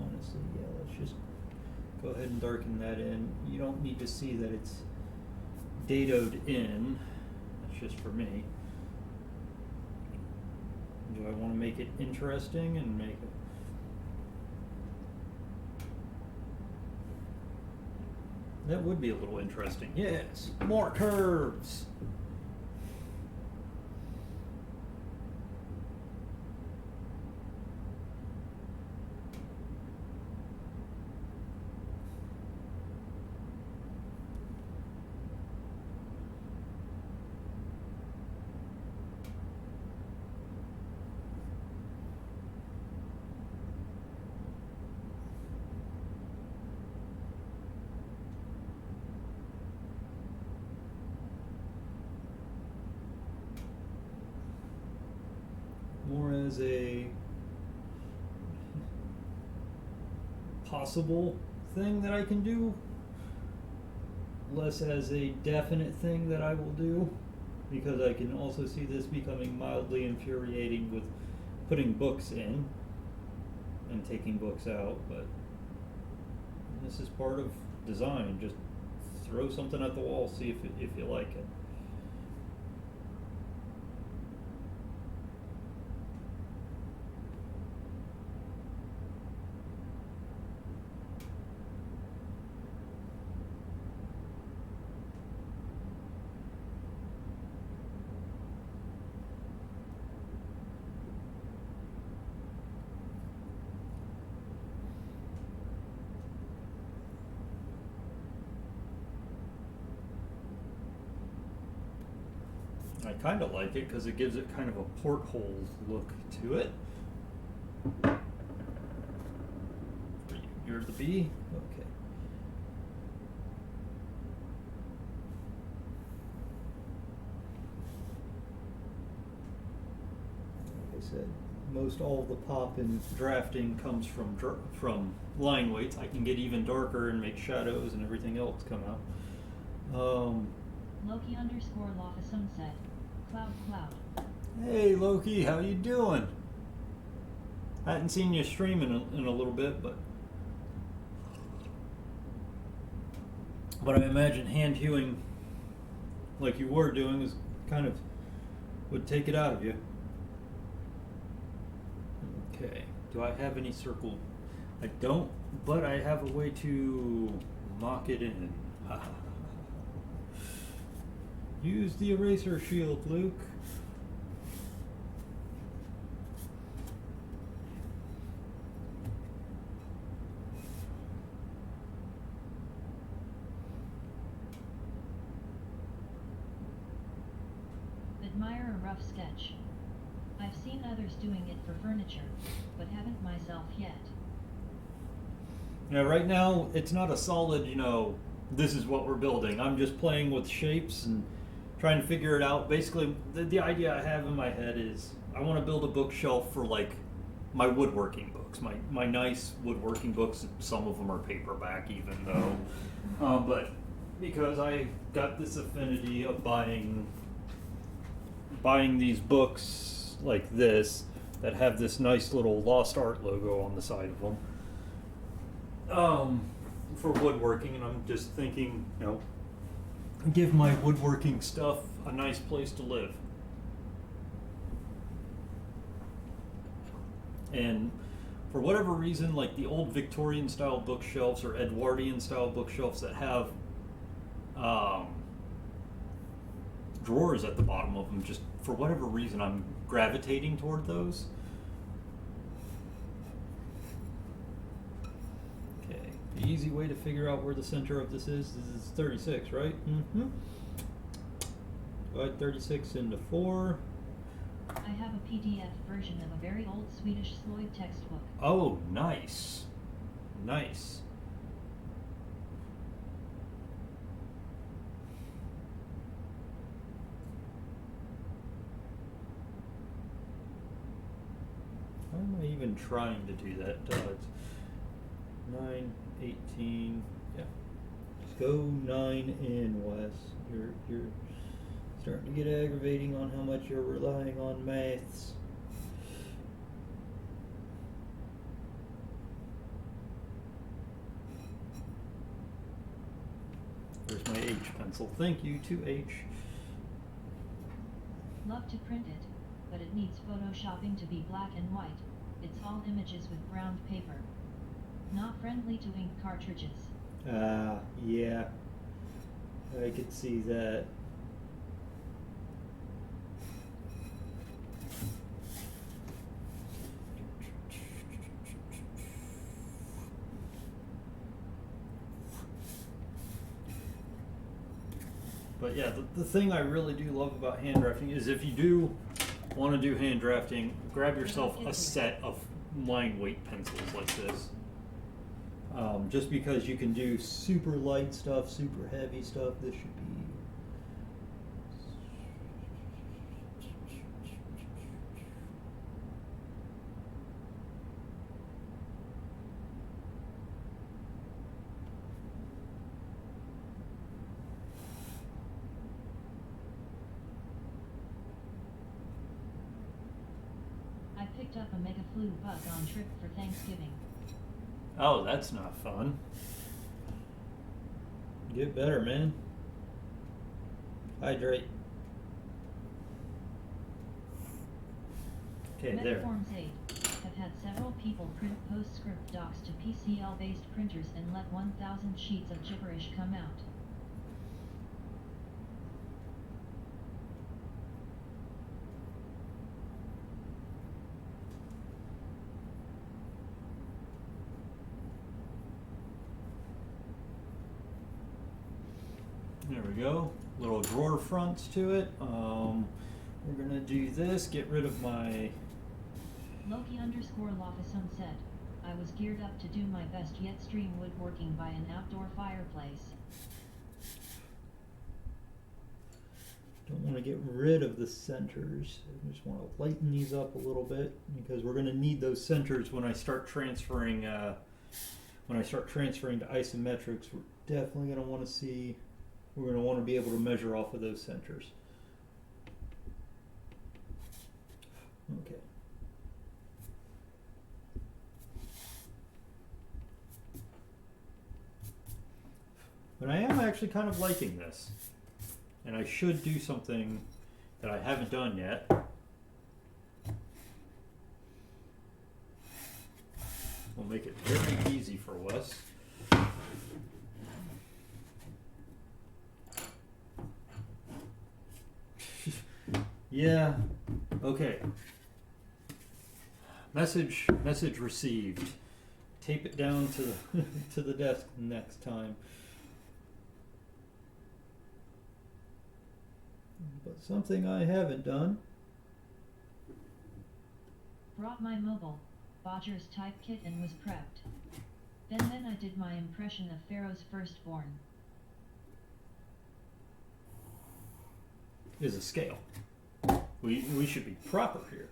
Honestly, yeah, let's just go ahead and darken that in. You don't need to see that it's datoed in. That's just for me. Do I want to make it interesting and make it... That would be a little interesting. Yes, more curves. More as a possible thing that I can do, less as a definite thing that I will do, because I can also see this becoming mildly infuriating with putting books in and taking books out, but this is part of design. Just throw something at the wall, see if you like it. I kind of like it because it gives it kind of a porthole look to it. You're the bee? Okay. Like I said, most all of the pop in drafting comes from line weights. I can get even darker and make shadows and everything else come out. Loki underscore Lava Sunset. Cloud. Hey Loki, how you doing? I hadn't seen you stream in a little bit, but I imagine hand hewing like you were doing is kind of would take it out of you. Okay, do I have any circle? I don't, but I have a way to mock it in. Use the eraser shield, Luke. Admire a rough sketch. I've seen others doing it for furniture, but haven't myself yet. Now, right now, it's not a solid, this is what we're building. I'm just playing with shapes and trying to figure it out. Basically, the idea I have in my head is I want to build a bookshelf for like my woodworking books, my nice woodworking books. Some of them are paperback, even though, but because I got this affinity of buying these books like this that have this nice little Lost Art logo on the side of them. For woodworking, and I'm just thinking, give my woodworking stuff a nice place to live. And for whatever reason, like the old Victorian style bookshelves or Edwardian style bookshelves that have drawers at the bottom of them, just for whatever reason, I'm gravitating toward those. Okay, the easy way to figure out where the center of this is 36, right? Mm-hmm. Divide 36 into 4. I have a PDF version of a very old Swedish Sloyd textbook. Oh, nice. Nice. Why am I even trying to do that? It's 9, 18. Yeah. Just go 9 in, Wes. You're starting to get aggravating on how much you're relying on maths. There's my H pencil. Thank you to H. Love to print it, but it needs photoshopping to be black and white. It's all images with brown paper. Not friendly to ink cartridges. Yeah. I could see that. But yeah, the thing I really do love about hand drafting is if you do want to do hand drafting, grab yourself a set of line weight pencils like this. Just because you can do super light stuff, super heavy stuff, this should be... I picked up a mega flu bug on trip for Thanksgiving. Oh, that's not fun. Get better, man. Hydrate. Okay, there. Metaforms 8 have had several people print PostScript docs to PCL-based printers and let 1,000 sheets of gibberish come out. There we go. Little drawer fronts to it. We're gonna do this. Get rid of my... Loki_Lofison said, I was geared up to do my best yet stream woodworking by an outdoor fireplace. Don't want to get rid of the centers. I just want to lighten these up a little bit because we're going to need those centers when I start transferring. When I start transferring to isometrics, we're definitely going to want to see. We're going to want to be able to measure off of those centers. Okay. But I am actually kind of liking this. And I should do something that I haven't done yet. We'll make it very easy for Wes. Yeah. Okay. Message received. Tape it down to the to the desk next time. But something I haven't done. Brought my mobile, Bodger's type kit and was prepped. Then I did my impression of Pharaoh's firstborn. is a scale. We should be proper here.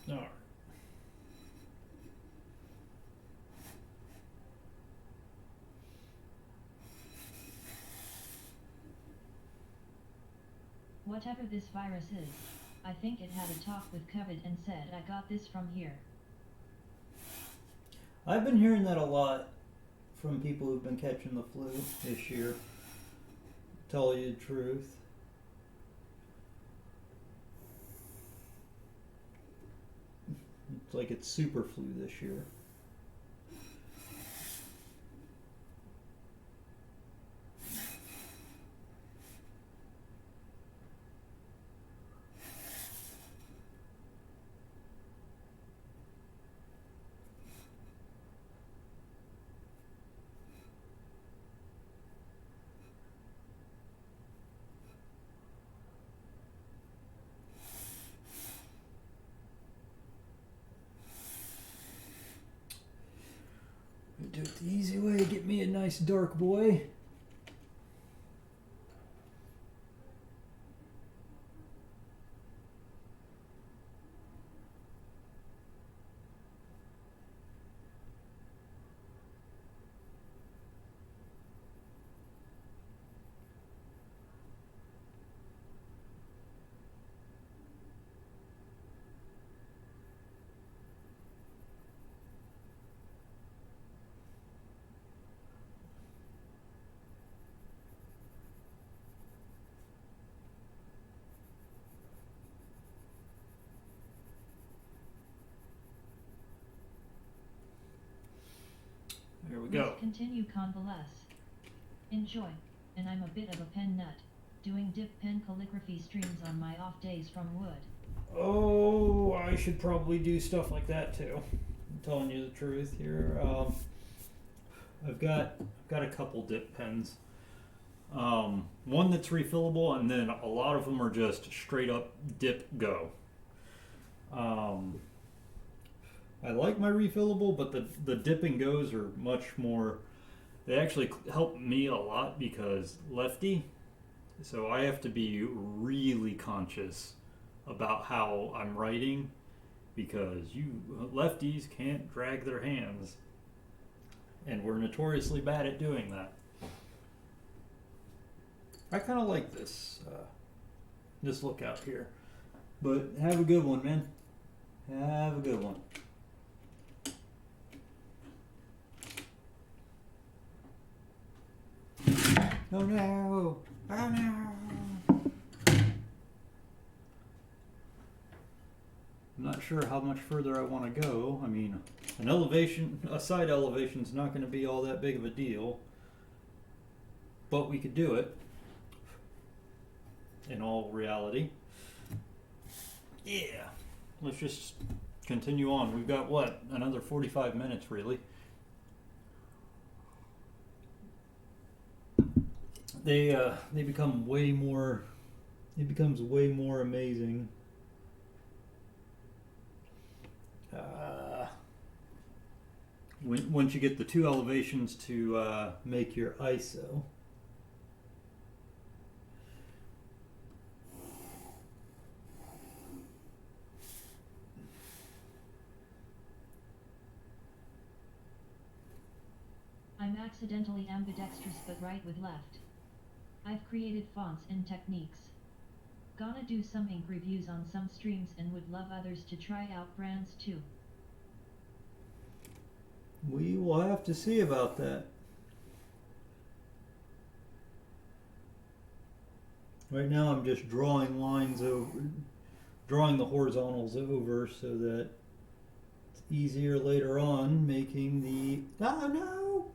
Two. All right. Whatever this virus is, I think it had a talk with COVID and said I got this from here. I've been hearing that a lot from people who've been catching the flu this year. Tell you the truth. It's like it's super flu this year. Do it the easy way, get me a nice dark boy. There we go. Let's continue convalesce. Enjoy. And I'm a bit of a pen nut, doing dip pen calligraphy streams on my off days from wood. Oh, I should probably do stuff like that too. I'm telling you the truth here. I've got a couple dip pens. One that's refillable, and then a lot of them are just straight up dip go. I like my refillable, but the dip and goes are much more. They actually help me a lot because lefty, so I have to be really conscious about how I'm writing because you lefties can't drag their hands, and we're notoriously bad at doing that. I kind of like this look out here, but have a good one, man. Have a good one. Oh no! Oh no! I'm not sure how much further I want to go. I mean, a side elevation is not going to be all that big of a deal, but we could do it. In all reality, yeah. Let's just continue on. We've got what, another 45 minutes, really. They become way more. It becomes way more amazing. Once you get the two elevations to make your ISO. accidentally ambidextrous but right with left. I've created fonts in TechnoAxe. Gonna do some ink reviews on some streams and would love others to try out brands too. We will have to see about that. Right now I'm just drawing lines over, drawing the horizontals over so that it's easier later on making the, oh no!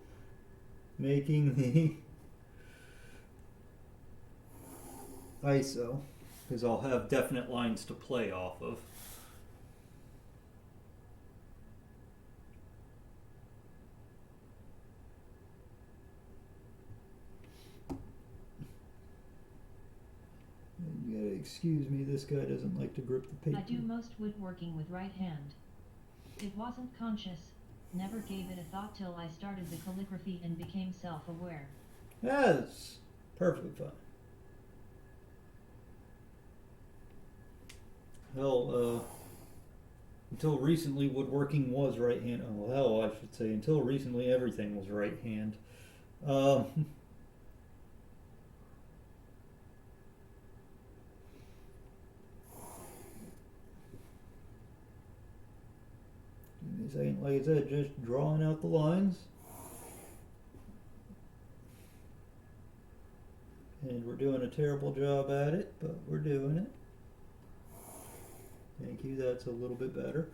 Making the ISO, because I'll have definite lines to play off of. You gotta excuse me, this guy doesn't like to grip the paper. I do most woodworking with right hand. It wasn't conscious, never gave it a thought till I started the calligraphy and became self-aware. That's perfectly fine. Hell, until recently woodworking was right hand. Oh, hell, I should say, until recently everything was right hand. Give me a second. Like I said, just drawing out the lines. And we're doing a terrible job at it, but we're doing it. Thank you, that's a little bit better.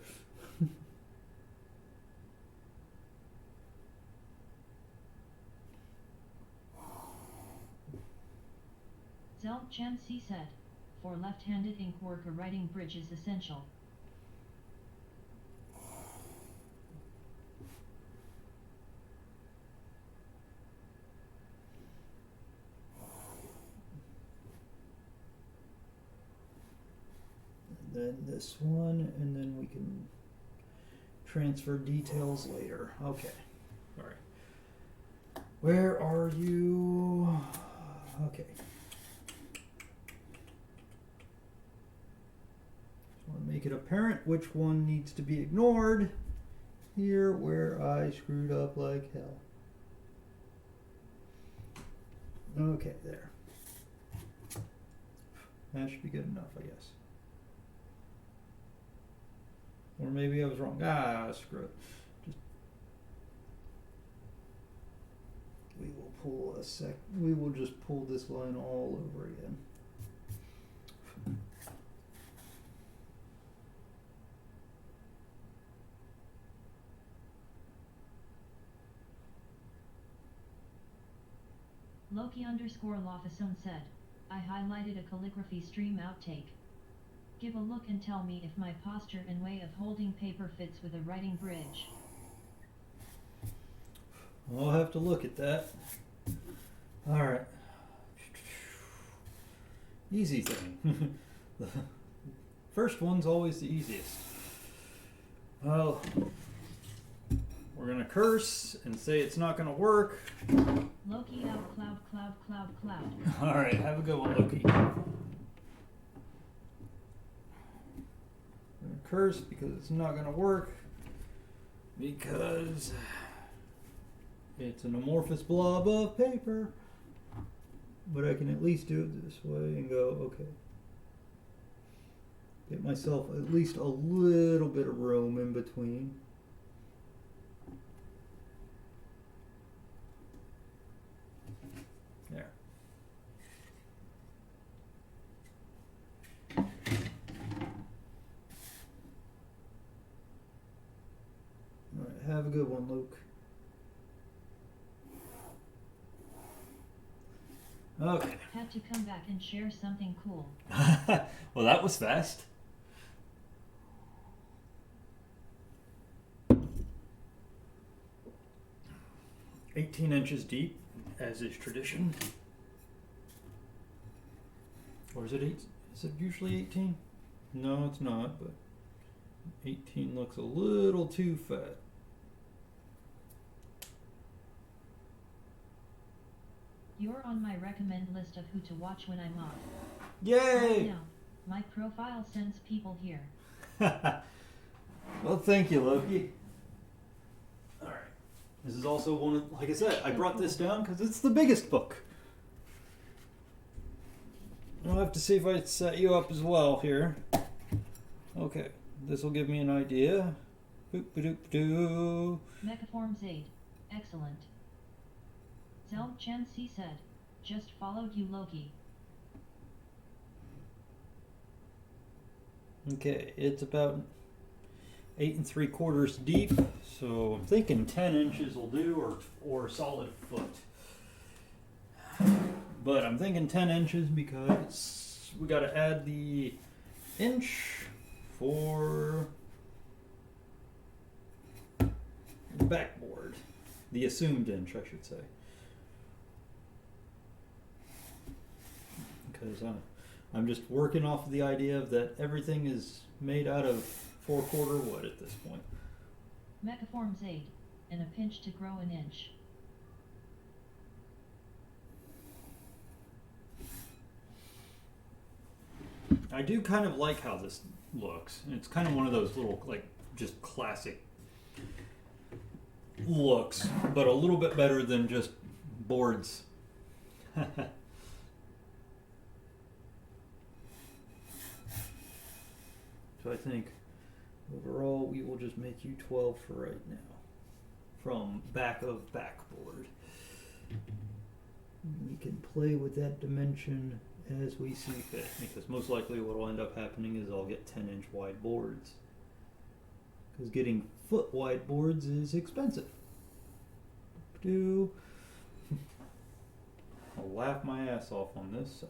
Zelp Chansi said, for left-handed ink work a writing bridge is essential. Then this one, and then we can transfer details later. Okay. All right. Where are you? Okay. I want to make it apparent which one needs to be ignored. Here, where I screwed up like hell. Okay, there. That should be good enough, I guess. Or maybe I was wrong. Screw it. We will pull a sec. We will just pull this line all over again. Loki_Lofison said, I highlighted a calligraphy stream outtake. Give a look and tell me if my posture and way of holding paper fits with a writing bridge. I'll have to look at that. Alright. Easy thing. The first one's always the easiest. Well, we're gonna curse and say it's not gonna work. Loki out cloud. Alright, have a good one, Loki. Curse because it's not going to work because it's an amorphous blob of paper, but I can at least do it this way and go okay, get myself at least a little bit of room in between. There. Have a good one, Luke. Okay. Had to come back and share something cool. Well, that was fast. $18 deep, as is tradition. Or is it 8? Is it usually 18? No, it's not, but 18 looks a little too fat. You're on my recommend list of who to watch when I'm off. Yay! Right now, my profile sends people here. Well, thank you, Loki. Alright. This is also one of, like I said, I brought this down because it's the biggest book. I'll have to see if I set you up as well here. Okay, this will give me an idea. Boop-a-doop-doo. Megaforms 8. Excellent. Zelm Chen Si said, just followed you Loki. Okay, it's about 8 3/4 deep, so I'm thinking 10 inches will do, or a solid foot. But I'm thinking 10 inches because we got to add the inch for the backboard, the assumed inch, I should say, because I'm just working off of the idea that everything is made out of 4/4 wood at this point. Megaforms 8. In a pinch to grow an inch. I do kind of like how this looks. It's kind of one of those little, like, just classic looks, but a little bit better than just boards. So I think overall we will just make you 12 for right now. From back of backboard. We can play with that dimension as we see fit, because most likely what will end up happening is I'll get 10-inch wide boards. Because getting foot wide boards is expensive. I'll laugh my ass off on this.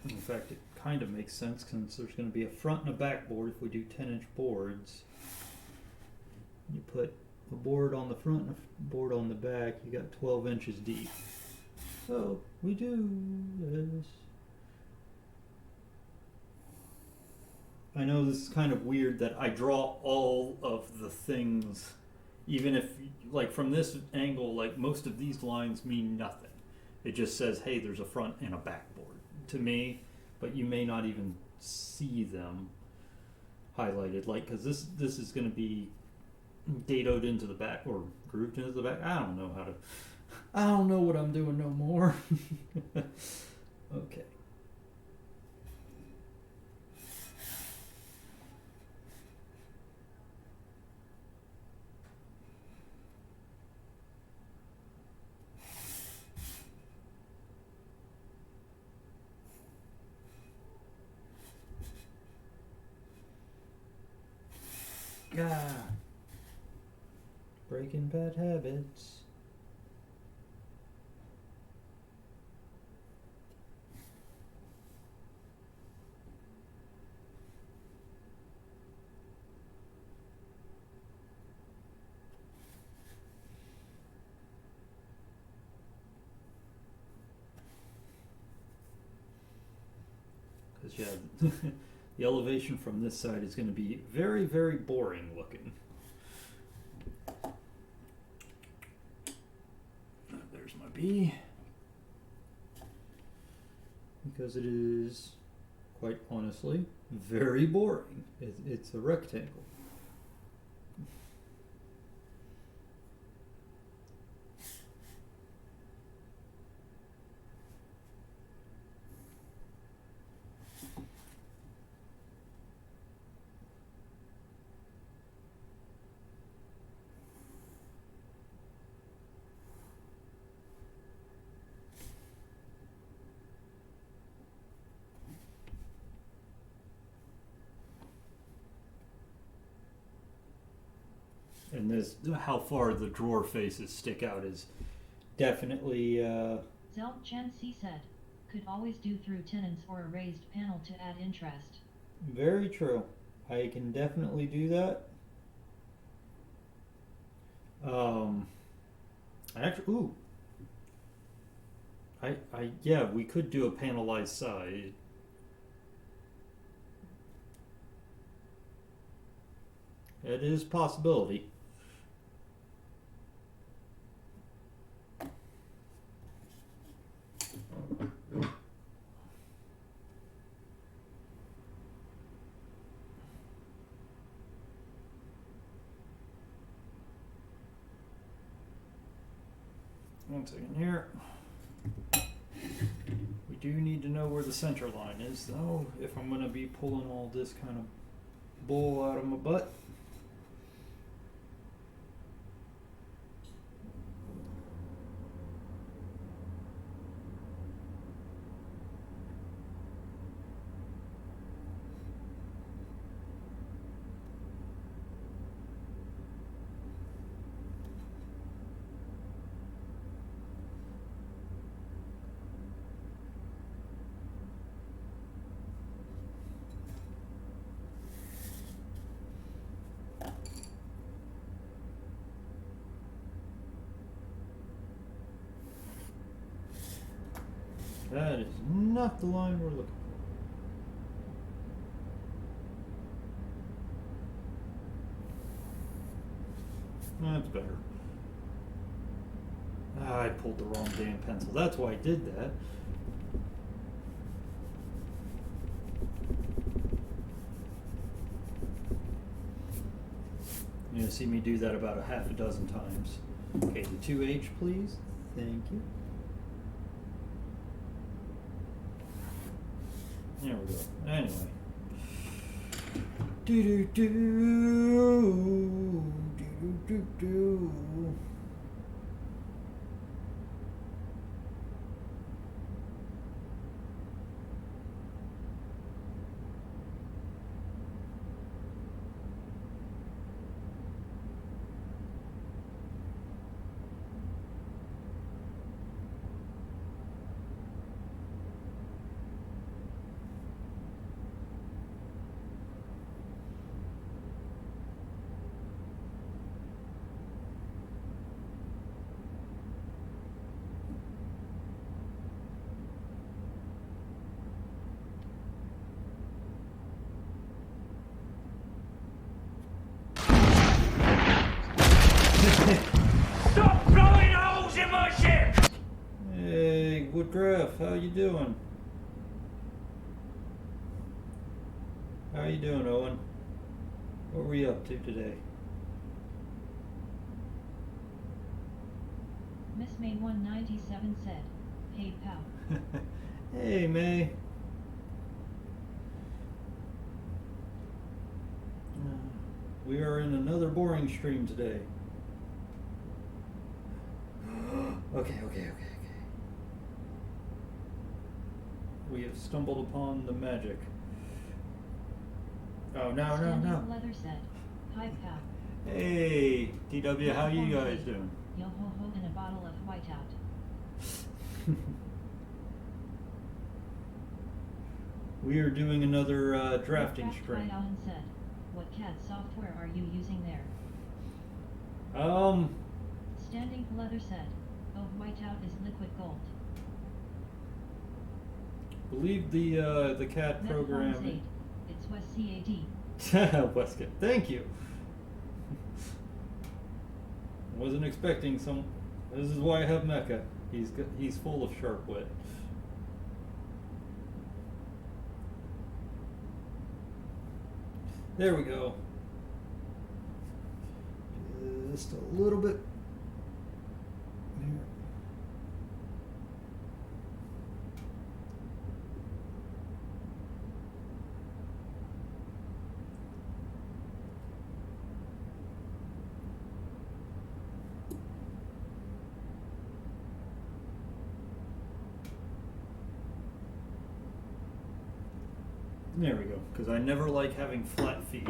In fact, it kind of makes sense since there's going to be a front and a back board if we do 10-inch boards. You put a board on the front and a board on the back, you got 12 inches deep. So we do this. I know this is kind of weird that I draw all of the things, even if, like, from this angle, like, most of these lines mean nothing. It just says, hey, there's a front and a back board to me, but you may not even see them highlighted, like, because this is going to be datoed into the back or grooved into the back. I don't know what I'm doing no more. Okay. Ah. Breaking bad habits. Because, yeah, the elevation from this side is going to be very, very boring looking. There's my B. Because it is, quite honestly, very boring. It's a rectangle. And this, how far the drawer faces stick out is definitely, Zelm Chen Si said, could always do through tenons or a raised panel to add interest. very true. I can definitely do that. Actually, yeah, we could do a panelized side. It is a possibility. one second here. We do need to know where the center line is, though, if I'm going to be pulling all this kind of bull out of my butt. That is not the line we're looking for. That's better. I pulled the wrong damn pencil. That's why I did that. You're gonna see me do that about a half a dozen times. Okay, the 2H, please. Thank you. There we go. Anyway. Do do do do do do. Stop blowing holes in my ship! Hey, Woodcraft, how you doing? How you doing, Owen? What were you up to today? Miss May 197 said, "Hey pal." Hey, May. We are in another boring stream today. Okay. We have stumbled upon the magic. Oh, no. Standing Leather said, "Hi pal." Hey, TW, how you guys doing? Yo ho ho and a bottle of whiteout. We are doing another drafting Craft stream. by Alan said, "What CAD software are you using there?" Standing Leather said, "Oh, whiteout is liquid gold." Believe the CAD program. Metaphors 8, it's West CAD. Westgate, thank you. Wasn't expecting some. This is why I have Mecca. He's full of sharp wit. There we go. Just a little bit. Here. There we go, because I never like having flat feet.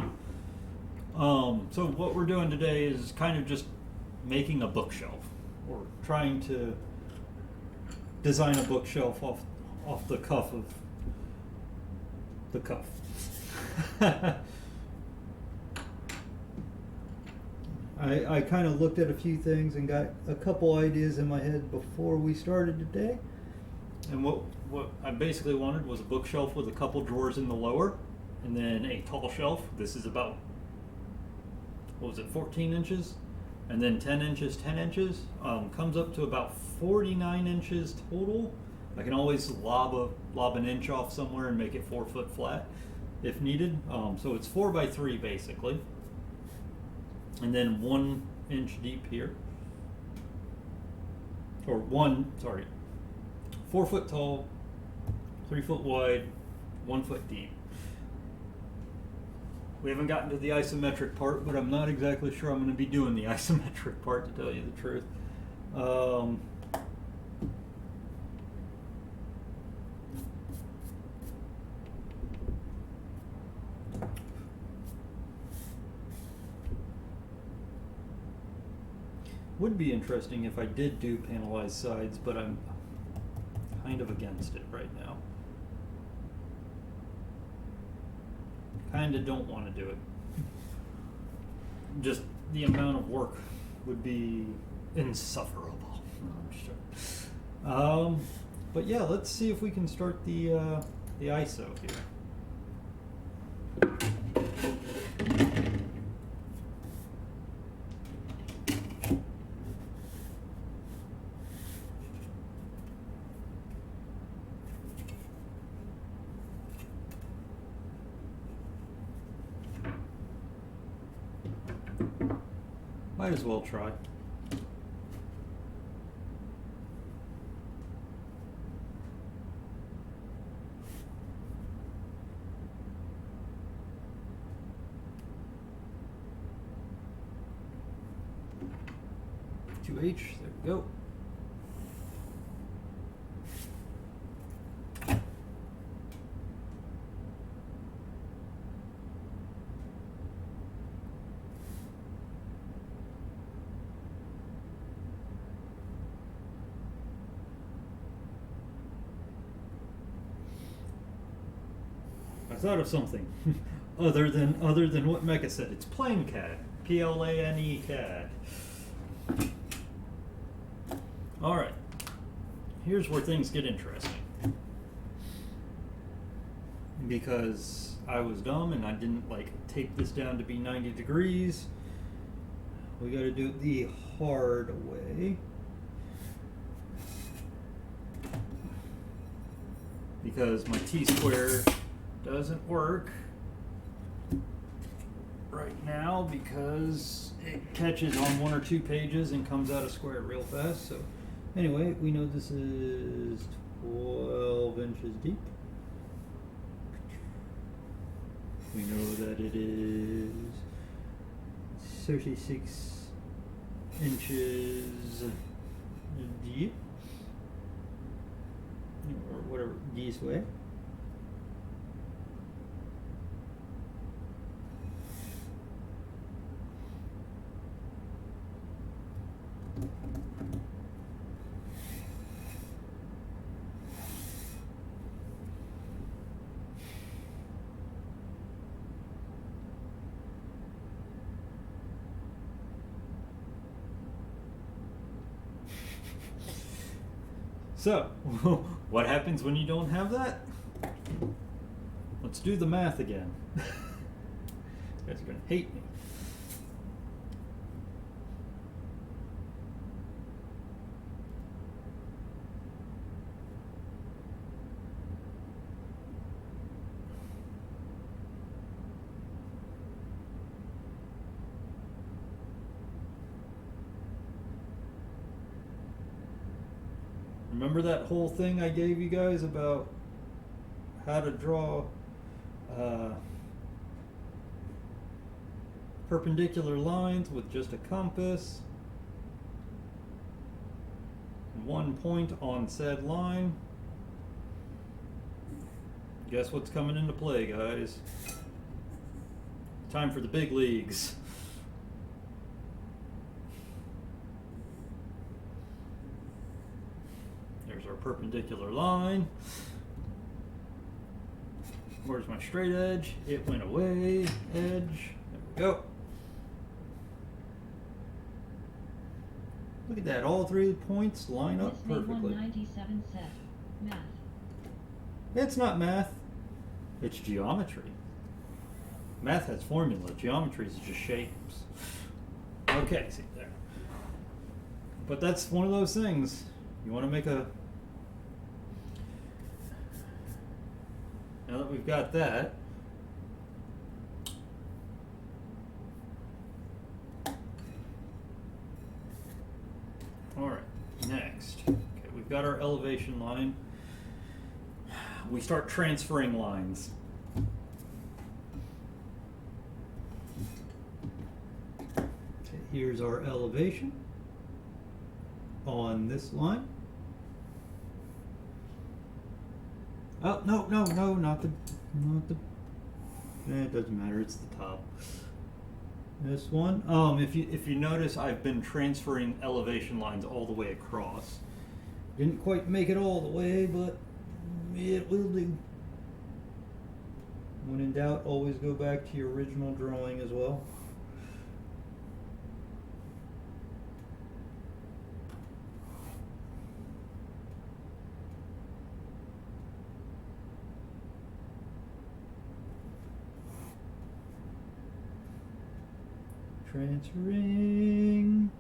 So what we're doing today is kind of just making a bookshelf, or trying to design a bookshelf off the cuff of the cuff. I kind of looked at a few things and got a couple ideas in my head before we started today. And what I basically wanted was a bookshelf with a couple drawers in the lower, and then a tall shelf. This is about, what was it, 14 inches? And then 10 inches, 10 inches. Comes up to about 49 inches total. I can always lob an inch off somewhere and make it 4 foot flat if needed. So it's 4 by 3 basically. And then 1 inch deep here. or one, sorry, 4 foot tall, 3 foot wide, 1 foot deep. We haven't gotten to the isometric part, but I'm not exactly sure I'm going to be doing the isometric part, to tell you the truth. Would be interesting if I did do panelized sides, but I'm kind of against it right now. Kind of don't want to do it. Just the amount of work would be insufferable. No, I'm just joking. But yeah, let's see if we can start the ISO here. Might as well try. H, there we go. I thought of something other than what Mecha said. It's PlaneCAD, Plane CAD. All right, here's where things get interesting, because I was dumb and I didn't tape this down to be 90 degrees. We got to do it the hard way, because my T-square doesn't work right now because it catches on 1 or 2 pages and comes out of square real fast. So anyway, we know this is 12 inches deep. We know that it is 36 inches deep, or whatever, this way. So, what happens when you don't have that? Let's do the math again. You guys are going to hate me. Remember that whole thing I gave you guys about how to draw perpendicular lines with just a compass, 1 point on said line? Guess what's coming into play, guys? Time for the big leagues. There's our perpendicular line. Where's my straight edge? It went away. Edge. There we go. Look at that. All 3 points line up perfectly. 197 set. Math. It's not math. It's geometry. Math has formula. Geometry is just shapes. Okay, see there. But that's one of those things. You want to make a... Now that we've got that, all right, next. got our elevation line. We start transferring lines. Okay, here's our elevation on this line. Oh, no, not the, it doesn't matter, it's the top. This one, If you notice, I've been transferring elevation lines all the way across. didn't quite make it all the way, but it will do. When in doubt, always go back to your original drawing as well. Transferring.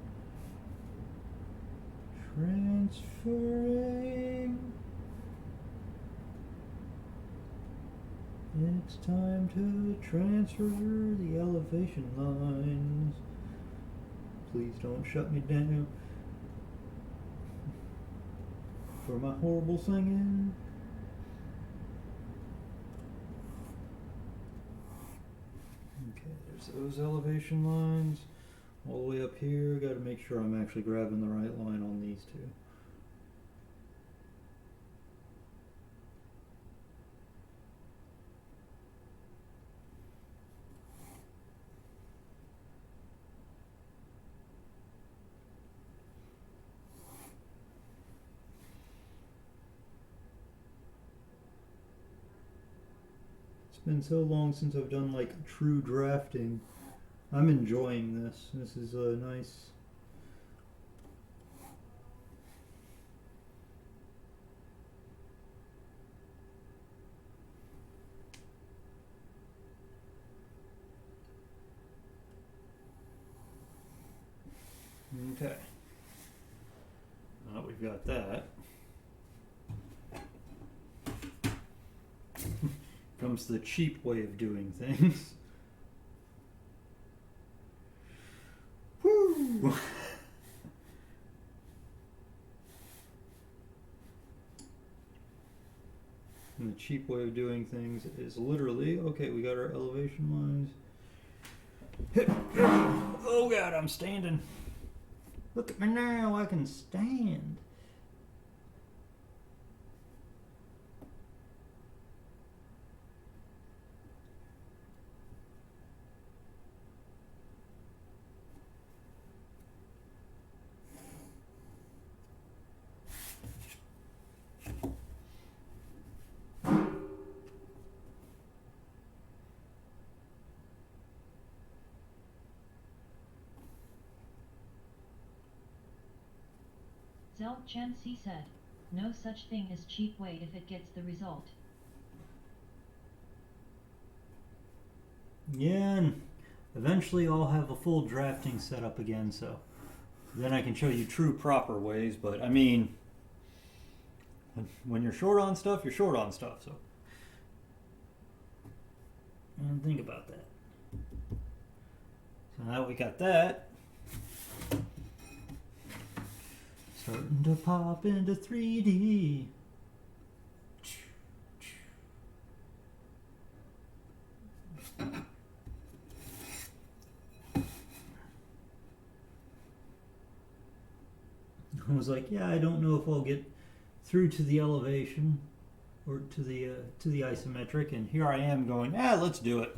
It's time to transfer the elevation lines. Please don't shut me down for my horrible singing. Okay, there's those elevation lines. All the way up here, gotta make sure I'm actually grabbing the right line on these two. It's been so long since I've done like true drafting. I'm enjoying this. This is a nice. Okay. Now we've got that. Comes the cheap way of doing things. Woo! And the cheap way of doing things is literally, okay, we got our elevation lines. Oh God, I'm standing. Look at me now, I can stand. Zell Chansi said, no such thing as cheap way if it gets the result. Yeah, and eventually I'll have a full drafting setup again, so then I can show you true proper ways, but I mean, when you're short on stuff, you're short on stuff, so. And think about that. So now we got that. Starting to pop into 3D. I was like, yeah, I don't know if I'll get through to the elevation or to the isometric, and here I am going, let's do it.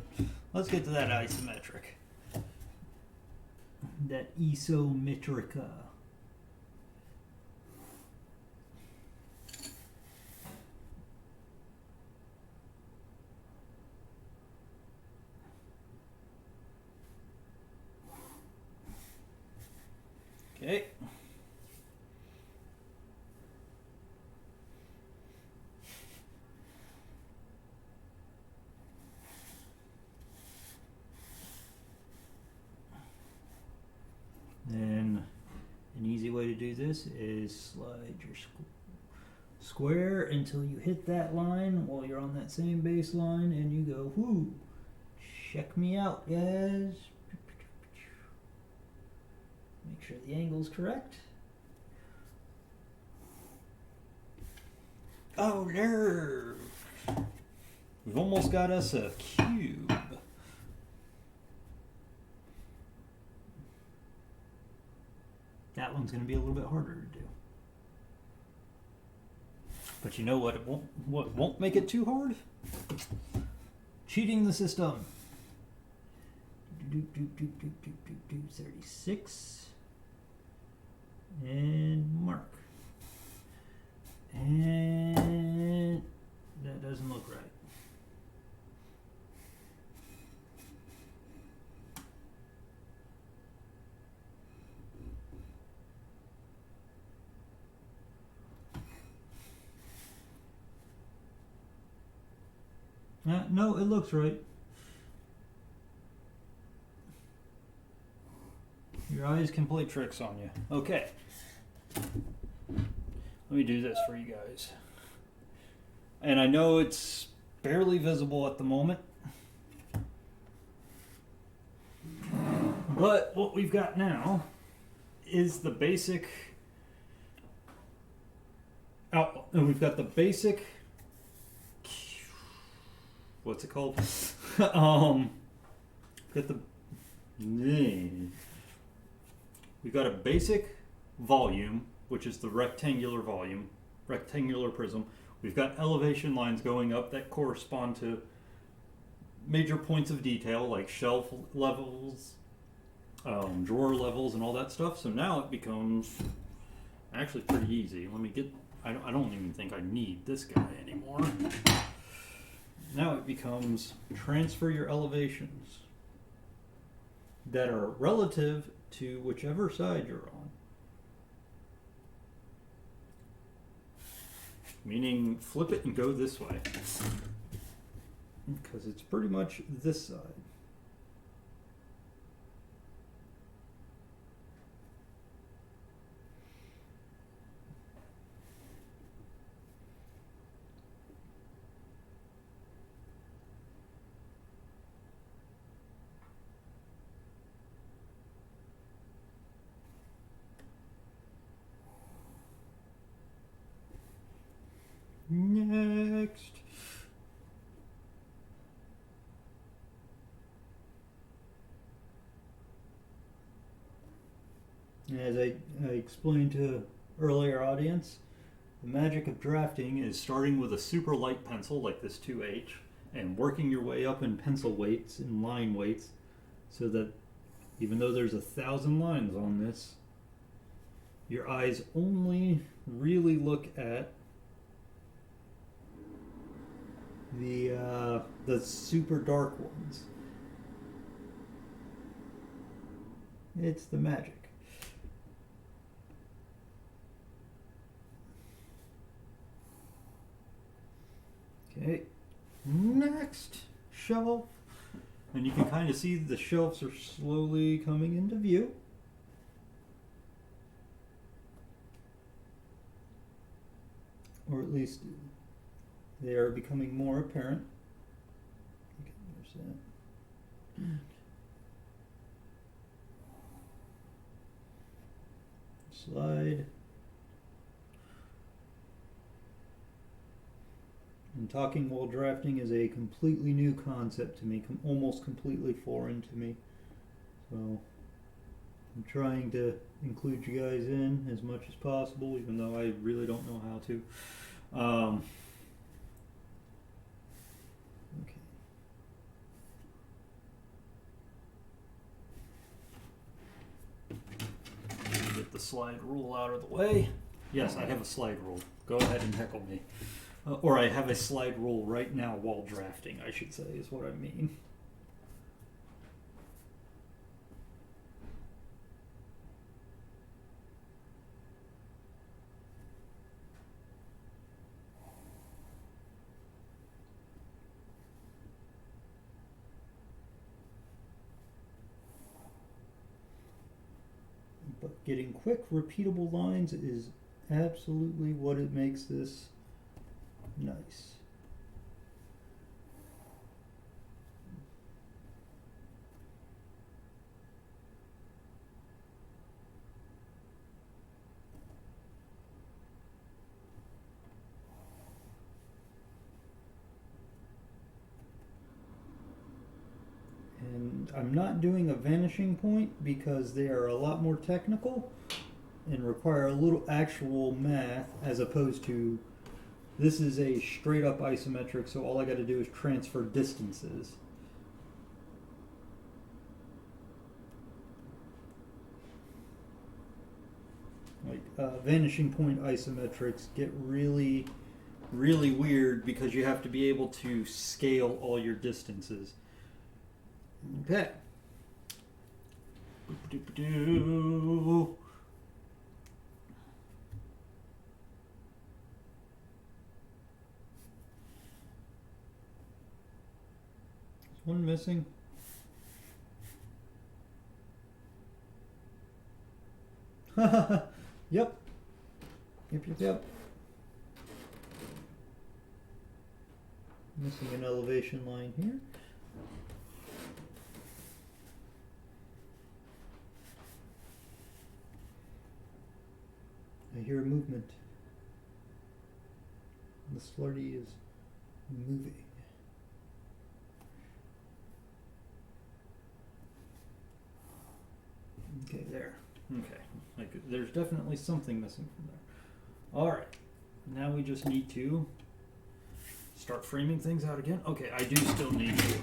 Let's get to that isometric. That isometrica. Okay. Then an easy way to do this is slide your square until you hit that line while you're on that same baseline, and you go, whoo, check me out, guys. Make sure the angle's correct. Oh no! We've almost got us a cube. That one's going to be a little bit harder to do. But you know what? What won't make it too hard? Cheating the system. 36 and mark. And that doesn't look right. No, it looks right. Your eyes can play tricks on you. Okay. Let me do this for you guys. And I know it's barely visible at the moment. But what we've got now is the basic outline. And we've got the basic, what's it called? Got the, we've got a basic volume, which is the rectangular volume, rectangular prism. We've got elevation lines going up that correspond to major points of detail like shelf levels, drawer levels, and all that stuff. So now it becomes actually pretty easy. Let me get, I don't even think I need this guy anymore. Now it becomes transfer your elevations that are relative to whichever side you're on. Meaning flip it and go this way. Because it's pretty much this side. Next. As I explained to earlier audience, the magic of drafting is starting with a super light pencil like this 2H and working your way up in pencil weights and line weights so that even though there's 1,000 lines on this, your eyes only really look at the super dark ones. It's the magic. Okay, next shelf. And you can kind of see the shelves are slowly coming into view. Or at least they are becoming more apparent. Okay, there's that. Slide. And talking while drafting is a completely new concept to me, almost completely foreign to me. So I'm trying to include you guys in as much as possible, even though I really don't know how to. Okay. Get the slide rule out of the way. Yes, I have a slide rule. Go ahead and heckle me. Or I have a slide rule right now while drafting, I should say, is what I mean. But getting quick, repeatable lines is absolutely what it makes this nice. I'm not doing a vanishing point because they are a lot more technical and require a little actual math as opposed to this is a straight up isometric, so all I got to do is transfer distances. Like vanishing point isometrics get really weird because you have to be able to scale all your distances. Okay. Boop-a-doop-a-doo. Is one missing? Yep. Yep. Missing an elevation line here. I hear movement. The Slurdy is moving. Okay, there. Okay, like there's definitely something missing from there. All right, now we just need to start framing things out again. Okay, I do still need to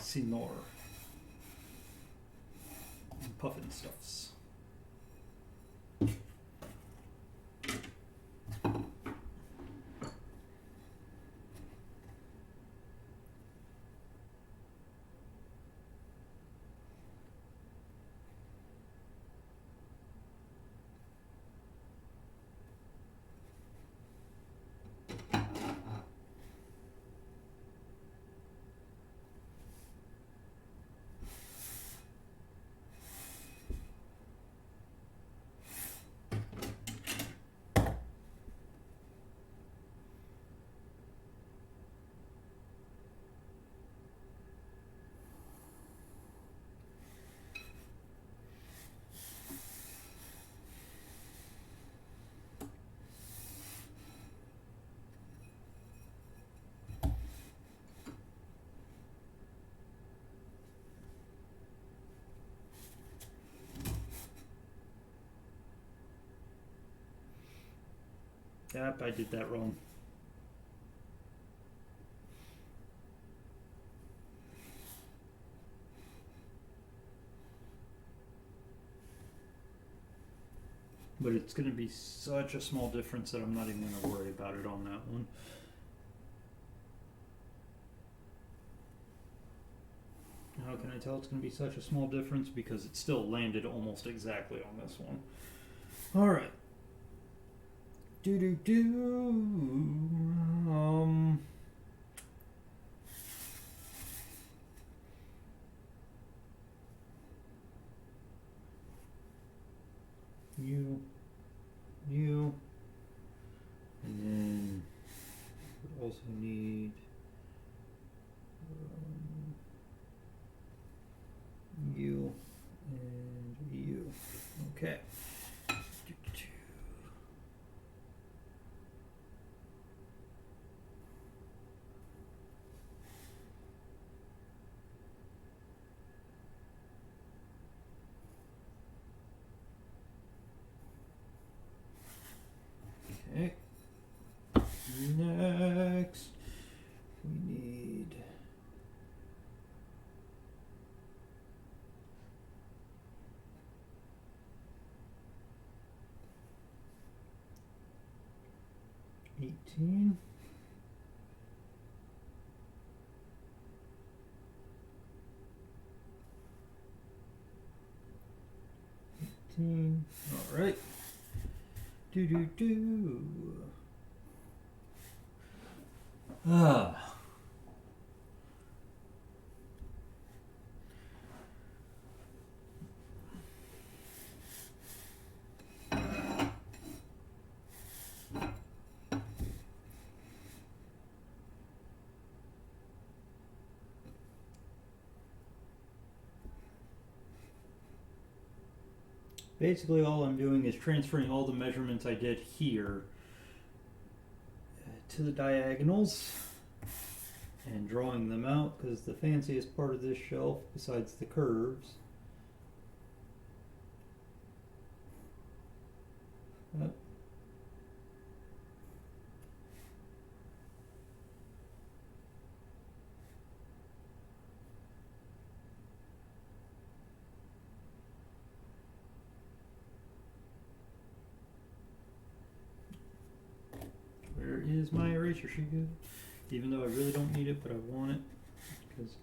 see more puffin stuffs. Yep, I did that wrong. But it's going to be such a small difference that I'm not even going to worry about it on that one. How can I tell it's going to be such a small difference? Because it still landed almost exactly on this one. All right. You, and then we also need you and you. Okay. Okay. Next, we need $18. All right. Ah. Basically all I'm doing is transferring all the measurements I did here to the diagonals and drawing them out, because the fanciest part of this shelf, besides the curves, uh, where is my eraser sheet? Even though I really don't need it, but I want it because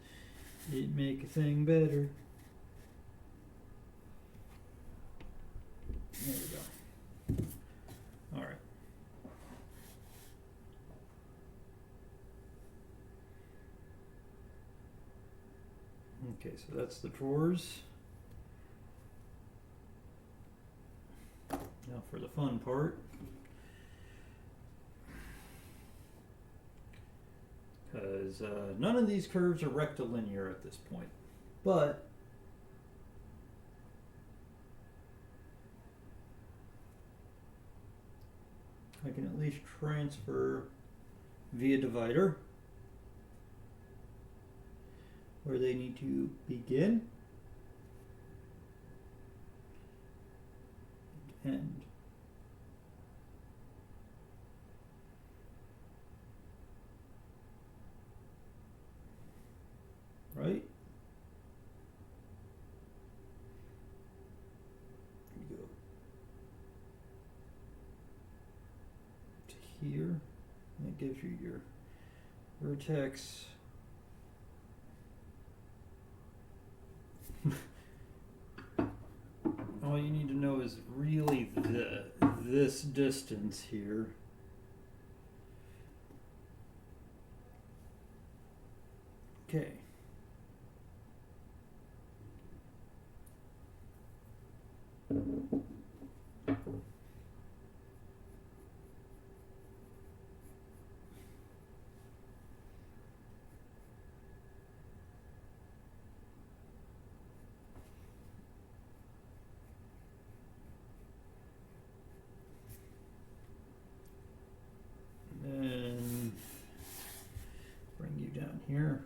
it make a thing better. There we go. All right. Okay, so that's the drawers. Now for the fun part. Because none of these curves are rectilinear at this point. But I can at least transfer via divider where they need to begin and end. Right? Here you go. To here. And that gives you your vertex. All you need to know is really this distance here. Okay. Then bring you down here.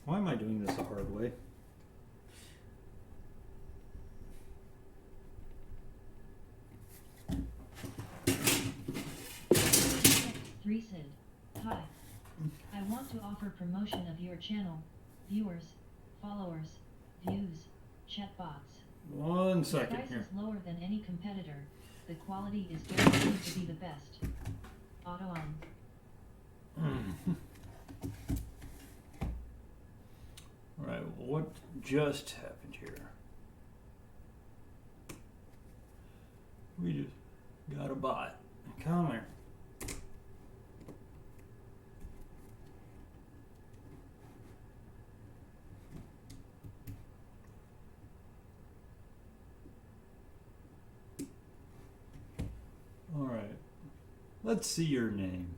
Why am I doing this the hard way? Three Sid. Hi. I want to offer promotion of your channel. Viewers, followers, views, chatbots. One The second price here. is lower than any competitor. The quality is guaranteed to be the best. Auto on. Alright, what just happened here? We just got a bot. Come here. Alright, let's see your name.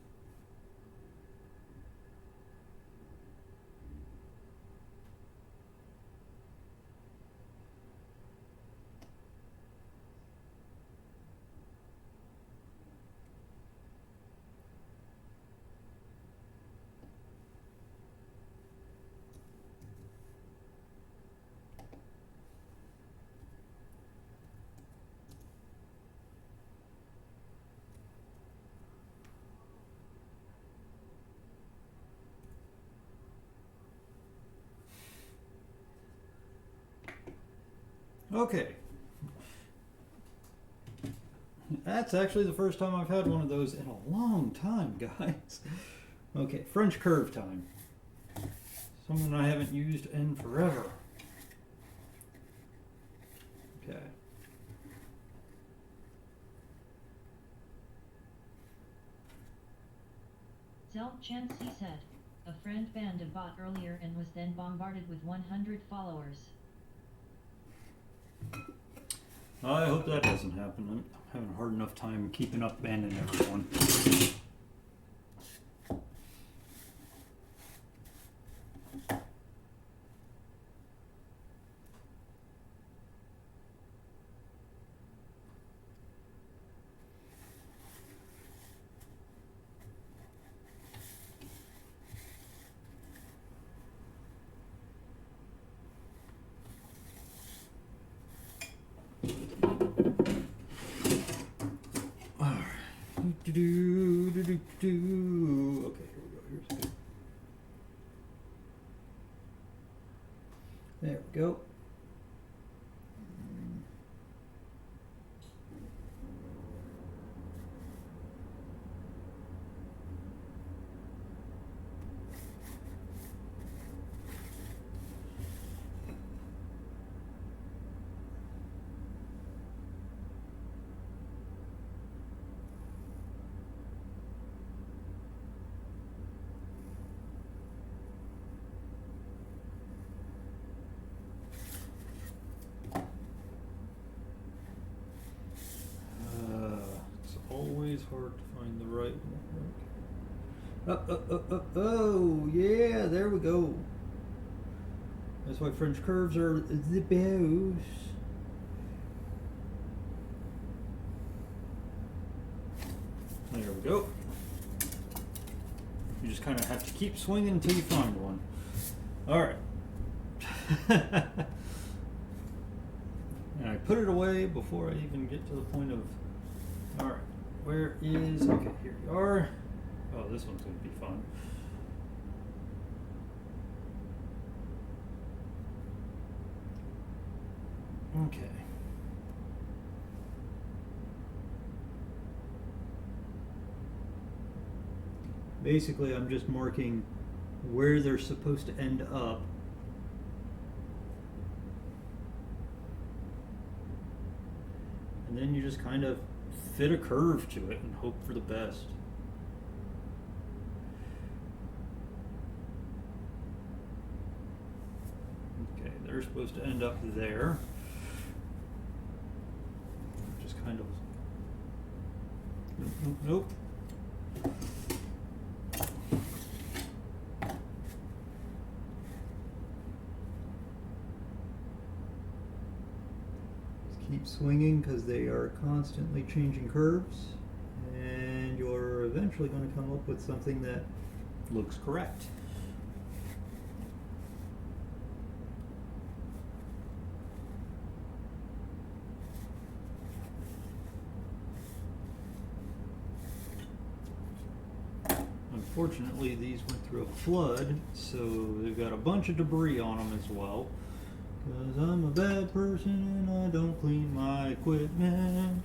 Okay. That's actually the first time I've had one of those in a long time, guys. Okay, French curve time. Something I haven't used in forever. Okay. Zelp Chansey said, a friend banned a bot earlier and was then bombarded with 100 followers. I hope that doesn't happen. I'm having a hard enough time keeping up banning everyone. Okay, here we go. Here's good. There we go. It's always hard to find the right one. Oh, yeah, there we go. That's why French curves are the best. There we go. You just kind of have to keep swinging until you find one. All right. And I put it away before I even get to the point of, all right, where is, okay, here you are. Oh, this one's going to be fun. Okay. Basically, I'm just marking where they're supposed to end up. And then you just kind of fit a curve to it and hope for the best. Okay, they're supposed to end up there. Just kind of... Nope. Keep swinging because they are constantly changing curves, and you're eventually going to come up with something that looks correct. Unfortunately, these went through a flood, so they've got a bunch of debris on them as well. Cause I'm a bad person and I don't clean my equipment.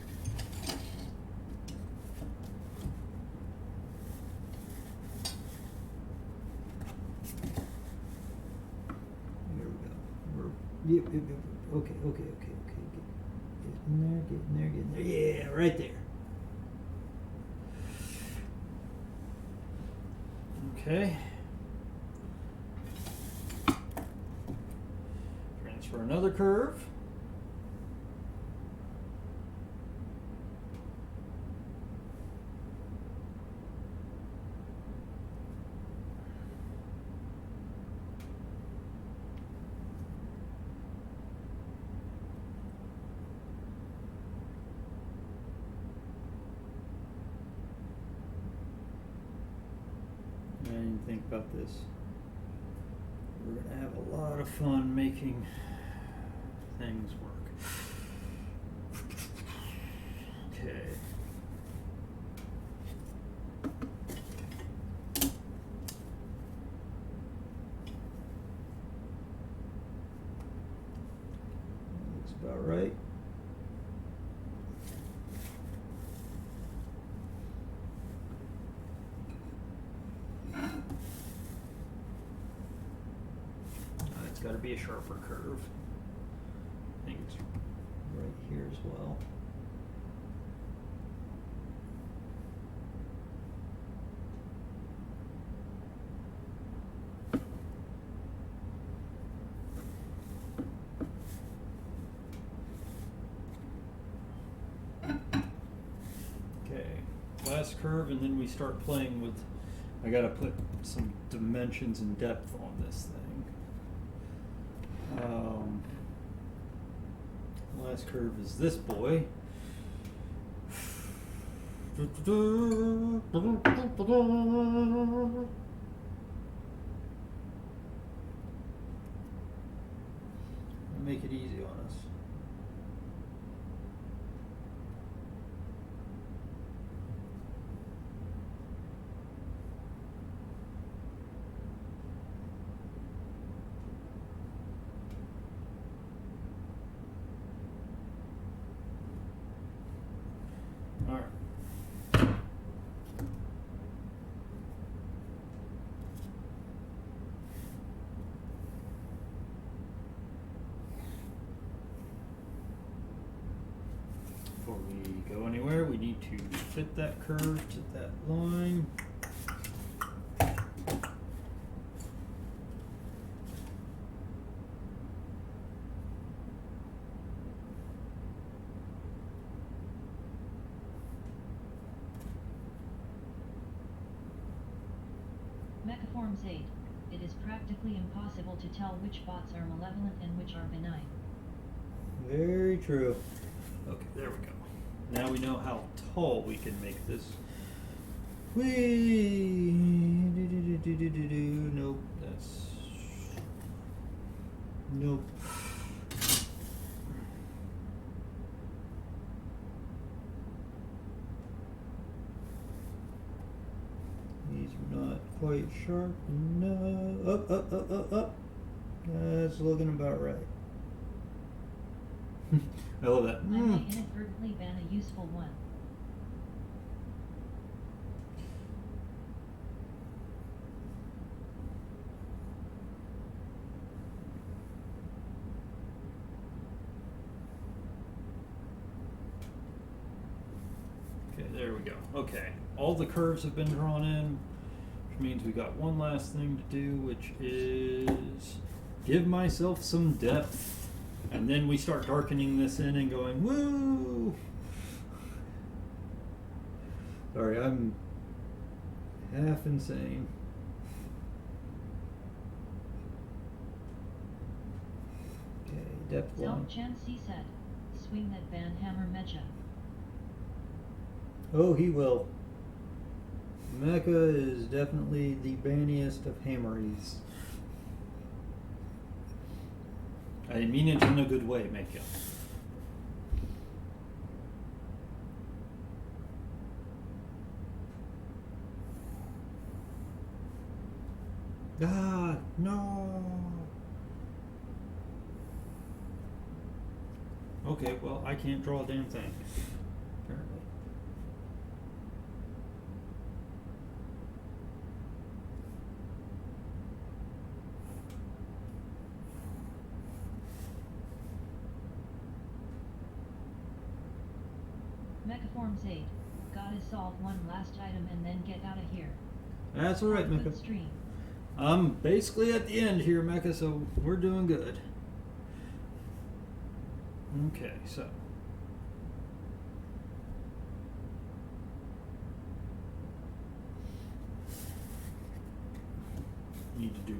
Here we go. Yep. Okay. Get in there. Yeah, right there. Okay. For another curve. And think about this. We're going to have a lot of fun making things work. Okay. Looks about right. to be a sharper curve. I think it's right here as well. Okay, last curve, and then we start playing with. I gotta put some dimensions and depth on this thing. Last curve is this boy. Make it easy on us. All right. Before we go anywhere, we need to fit that curve to that line. Mechaforms 8. It is practically impossible to tell which bots are malevolent and which are benign. Very true. Okay, there we go. Now we know how tall we can make this. Whee! Nope, that's. Nope. These are not quite sharp enough. Up. That's looking about right. I love that. I may inadvertently ban a useful one. Okay, there we go. Okay, all the curves have been drawn in, which means we got one last thing to do, which is give myself some depth. And then we start darkening this in and going, woo! Sorry, I'm half insane. Okay, depth line. Chen C said, swing that ban hammer mecha. Oh, he will. Mecha is definitely the banniest of hammeries. I mean it in a good way, Mecha. Ah, no. Okay, well, I can't draw a damn thing. Apparently. Mechaforms 8. Gotta solve one last item and then get out of here. That's alright, Have a good Mecha. stream. I'm basically at the end here, Mecha, so we're doing good. Okay, so. Need to do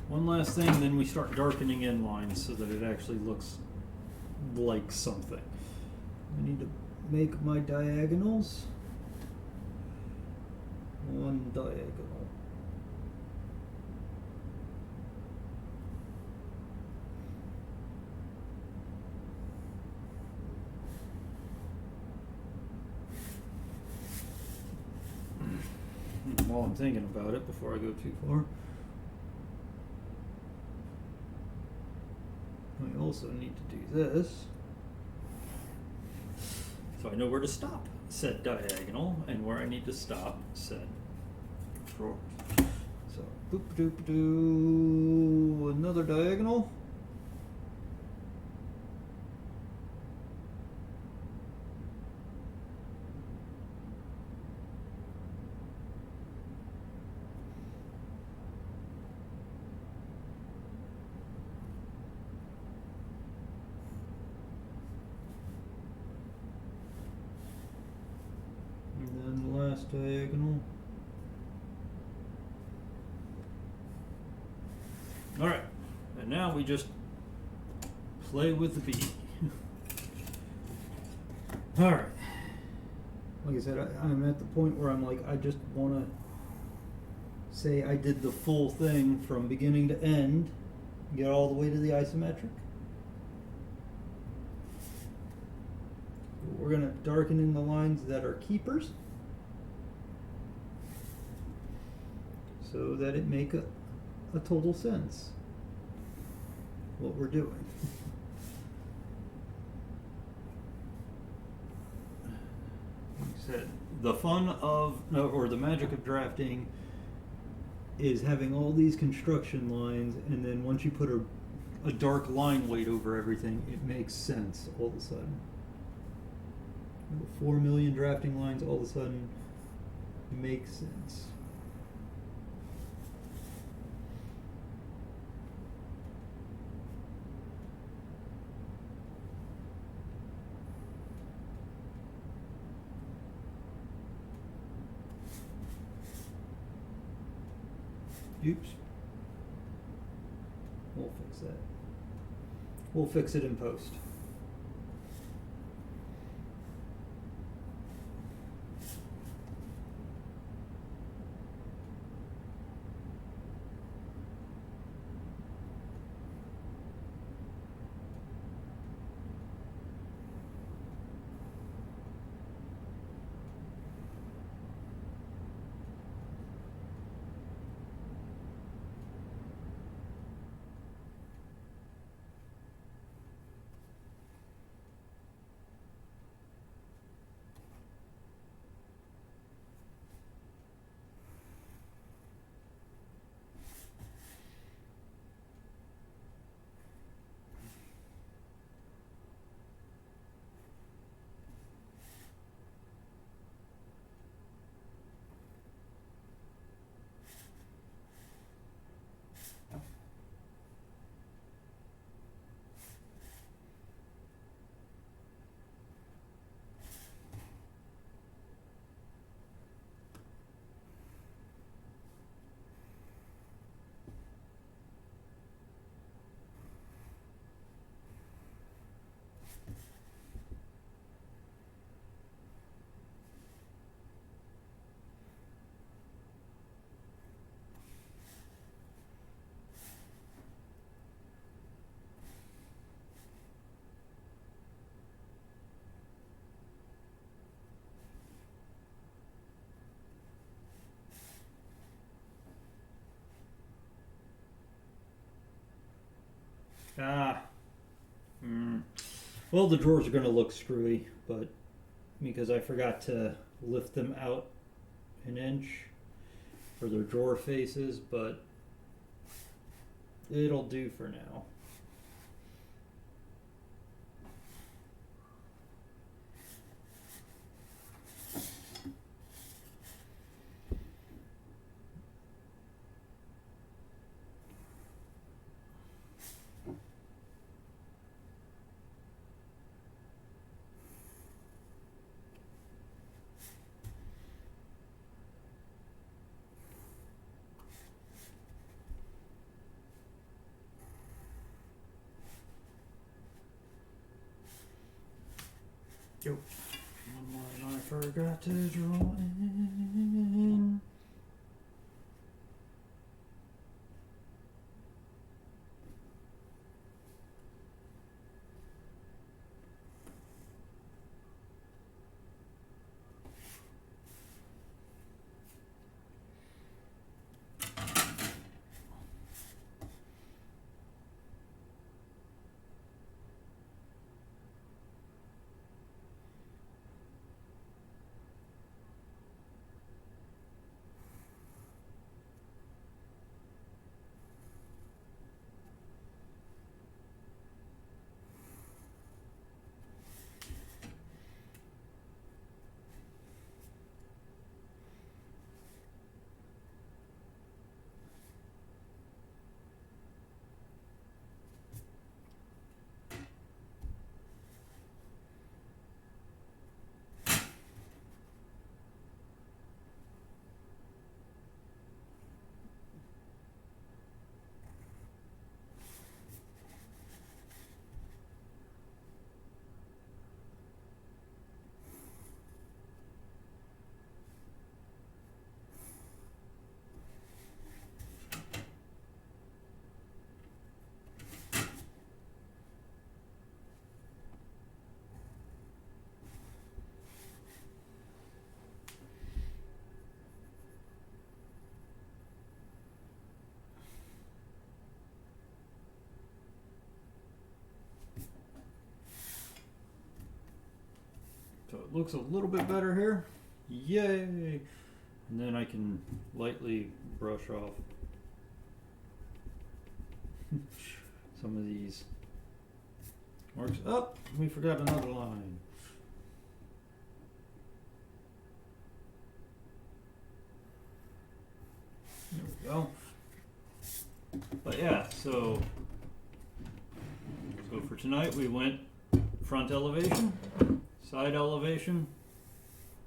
one last thing, then we start darkening in lines so that it actually looks like something. I need to make my diagonals. One diagonal. While I'm thinking about it before I go too far. I also need to do this. So I know where to stop said diagonal and where I need to stop said drawer. So Boop doop doo. Another diagonal. And then the last diagonal. Alright, and now we just play with the bee. Alright. Like I said, I'm at the point where I'm like, I just want to say I did the full thing from beginning to end, get all the way to the isometric. We're going to darken in the lines that are keepers so that it make a total sense what we're doing. Like I said, the fun of, or the magic of drafting is having all these construction lines, and then once you put a dark line weight over everything, it makes sense all of a sudden. 4 million drafting lines all of a sudden makes sense. Oops. We'll fix that. We'll fix it in post. Well, the drawers are going to look screwy, but because I forgot to lift them out an inch for their drawer faces, but it'll do for now. Yo. I forgot to draw in. looks a little bit better here. Yay! And then I can lightly brush off some of these marks. Oh, we forgot another line. There we go. But yeah, so for tonight we went front elevation, side elevation,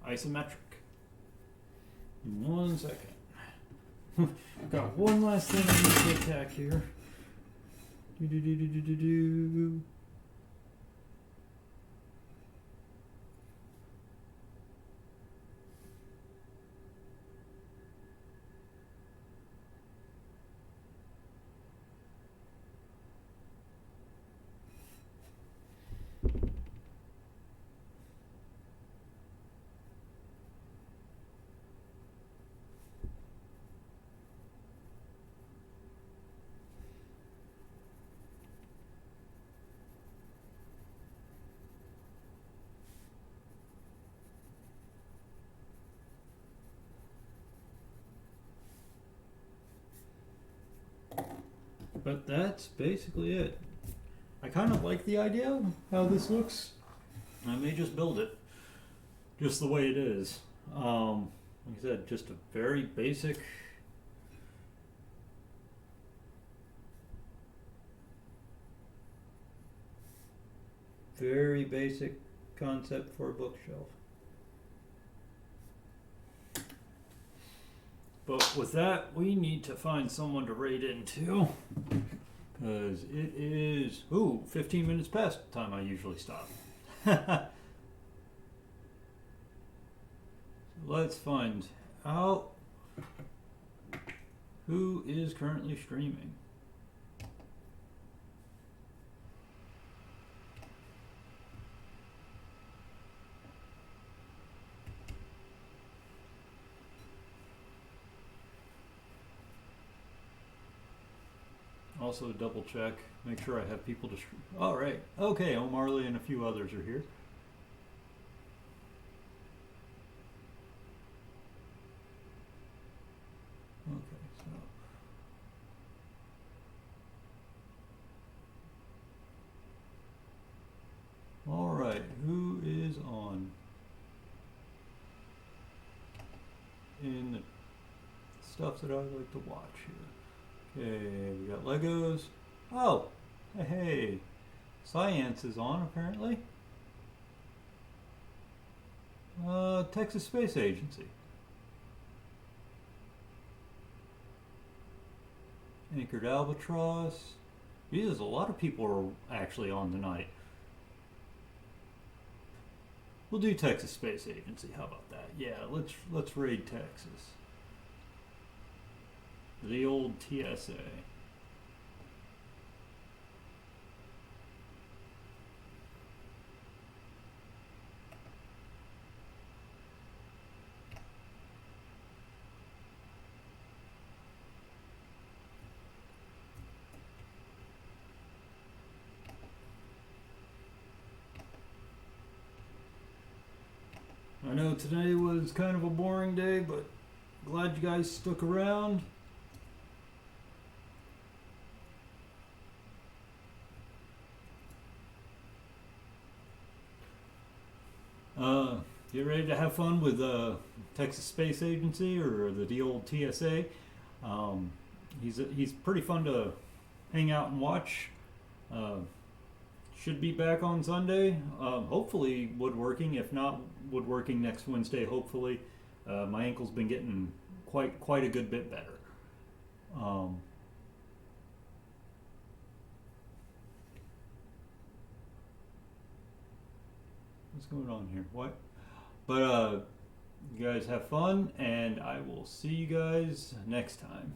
isometric. In 1 second. Got one last thing I need to attack here. Do. But that's basically it. I kind of like the idea of how this looks. I may just build it just the way it is. Like I said, just a very basic concept for a bookshelf. But with that, we need to find someone to raid into, because it is, 15 minutes past the time I usually stop. Let's find out who is currently streaming. Also double check, make sure I have people to stream. All right, okay, O'Marley and a few others are here. Okay, so. All right, who is on? In the stuff that I like to watch here. Okay, we got Legos. Oh, hey, Science is on apparently. Texas Space Agency. Anchored Albatross. Jesus, a lot of people are actually on tonight. We'll do Texas Space Agency. How about that? Yeah, let's raid Texas. The old TSA. I know today was kind of a boring day, but glad you guys stuck around. Get ready to have fun with Texas Space Agency or the old TSA. He's pretty fun to hang out and watch. Should be back on Sunday. Hopefully woodworking. If not woodworking next Wednesday. Hopefully, my ankle's been getting quite a good bit better. What's going on here? What? But you guys have fun, and I will see you guys next time.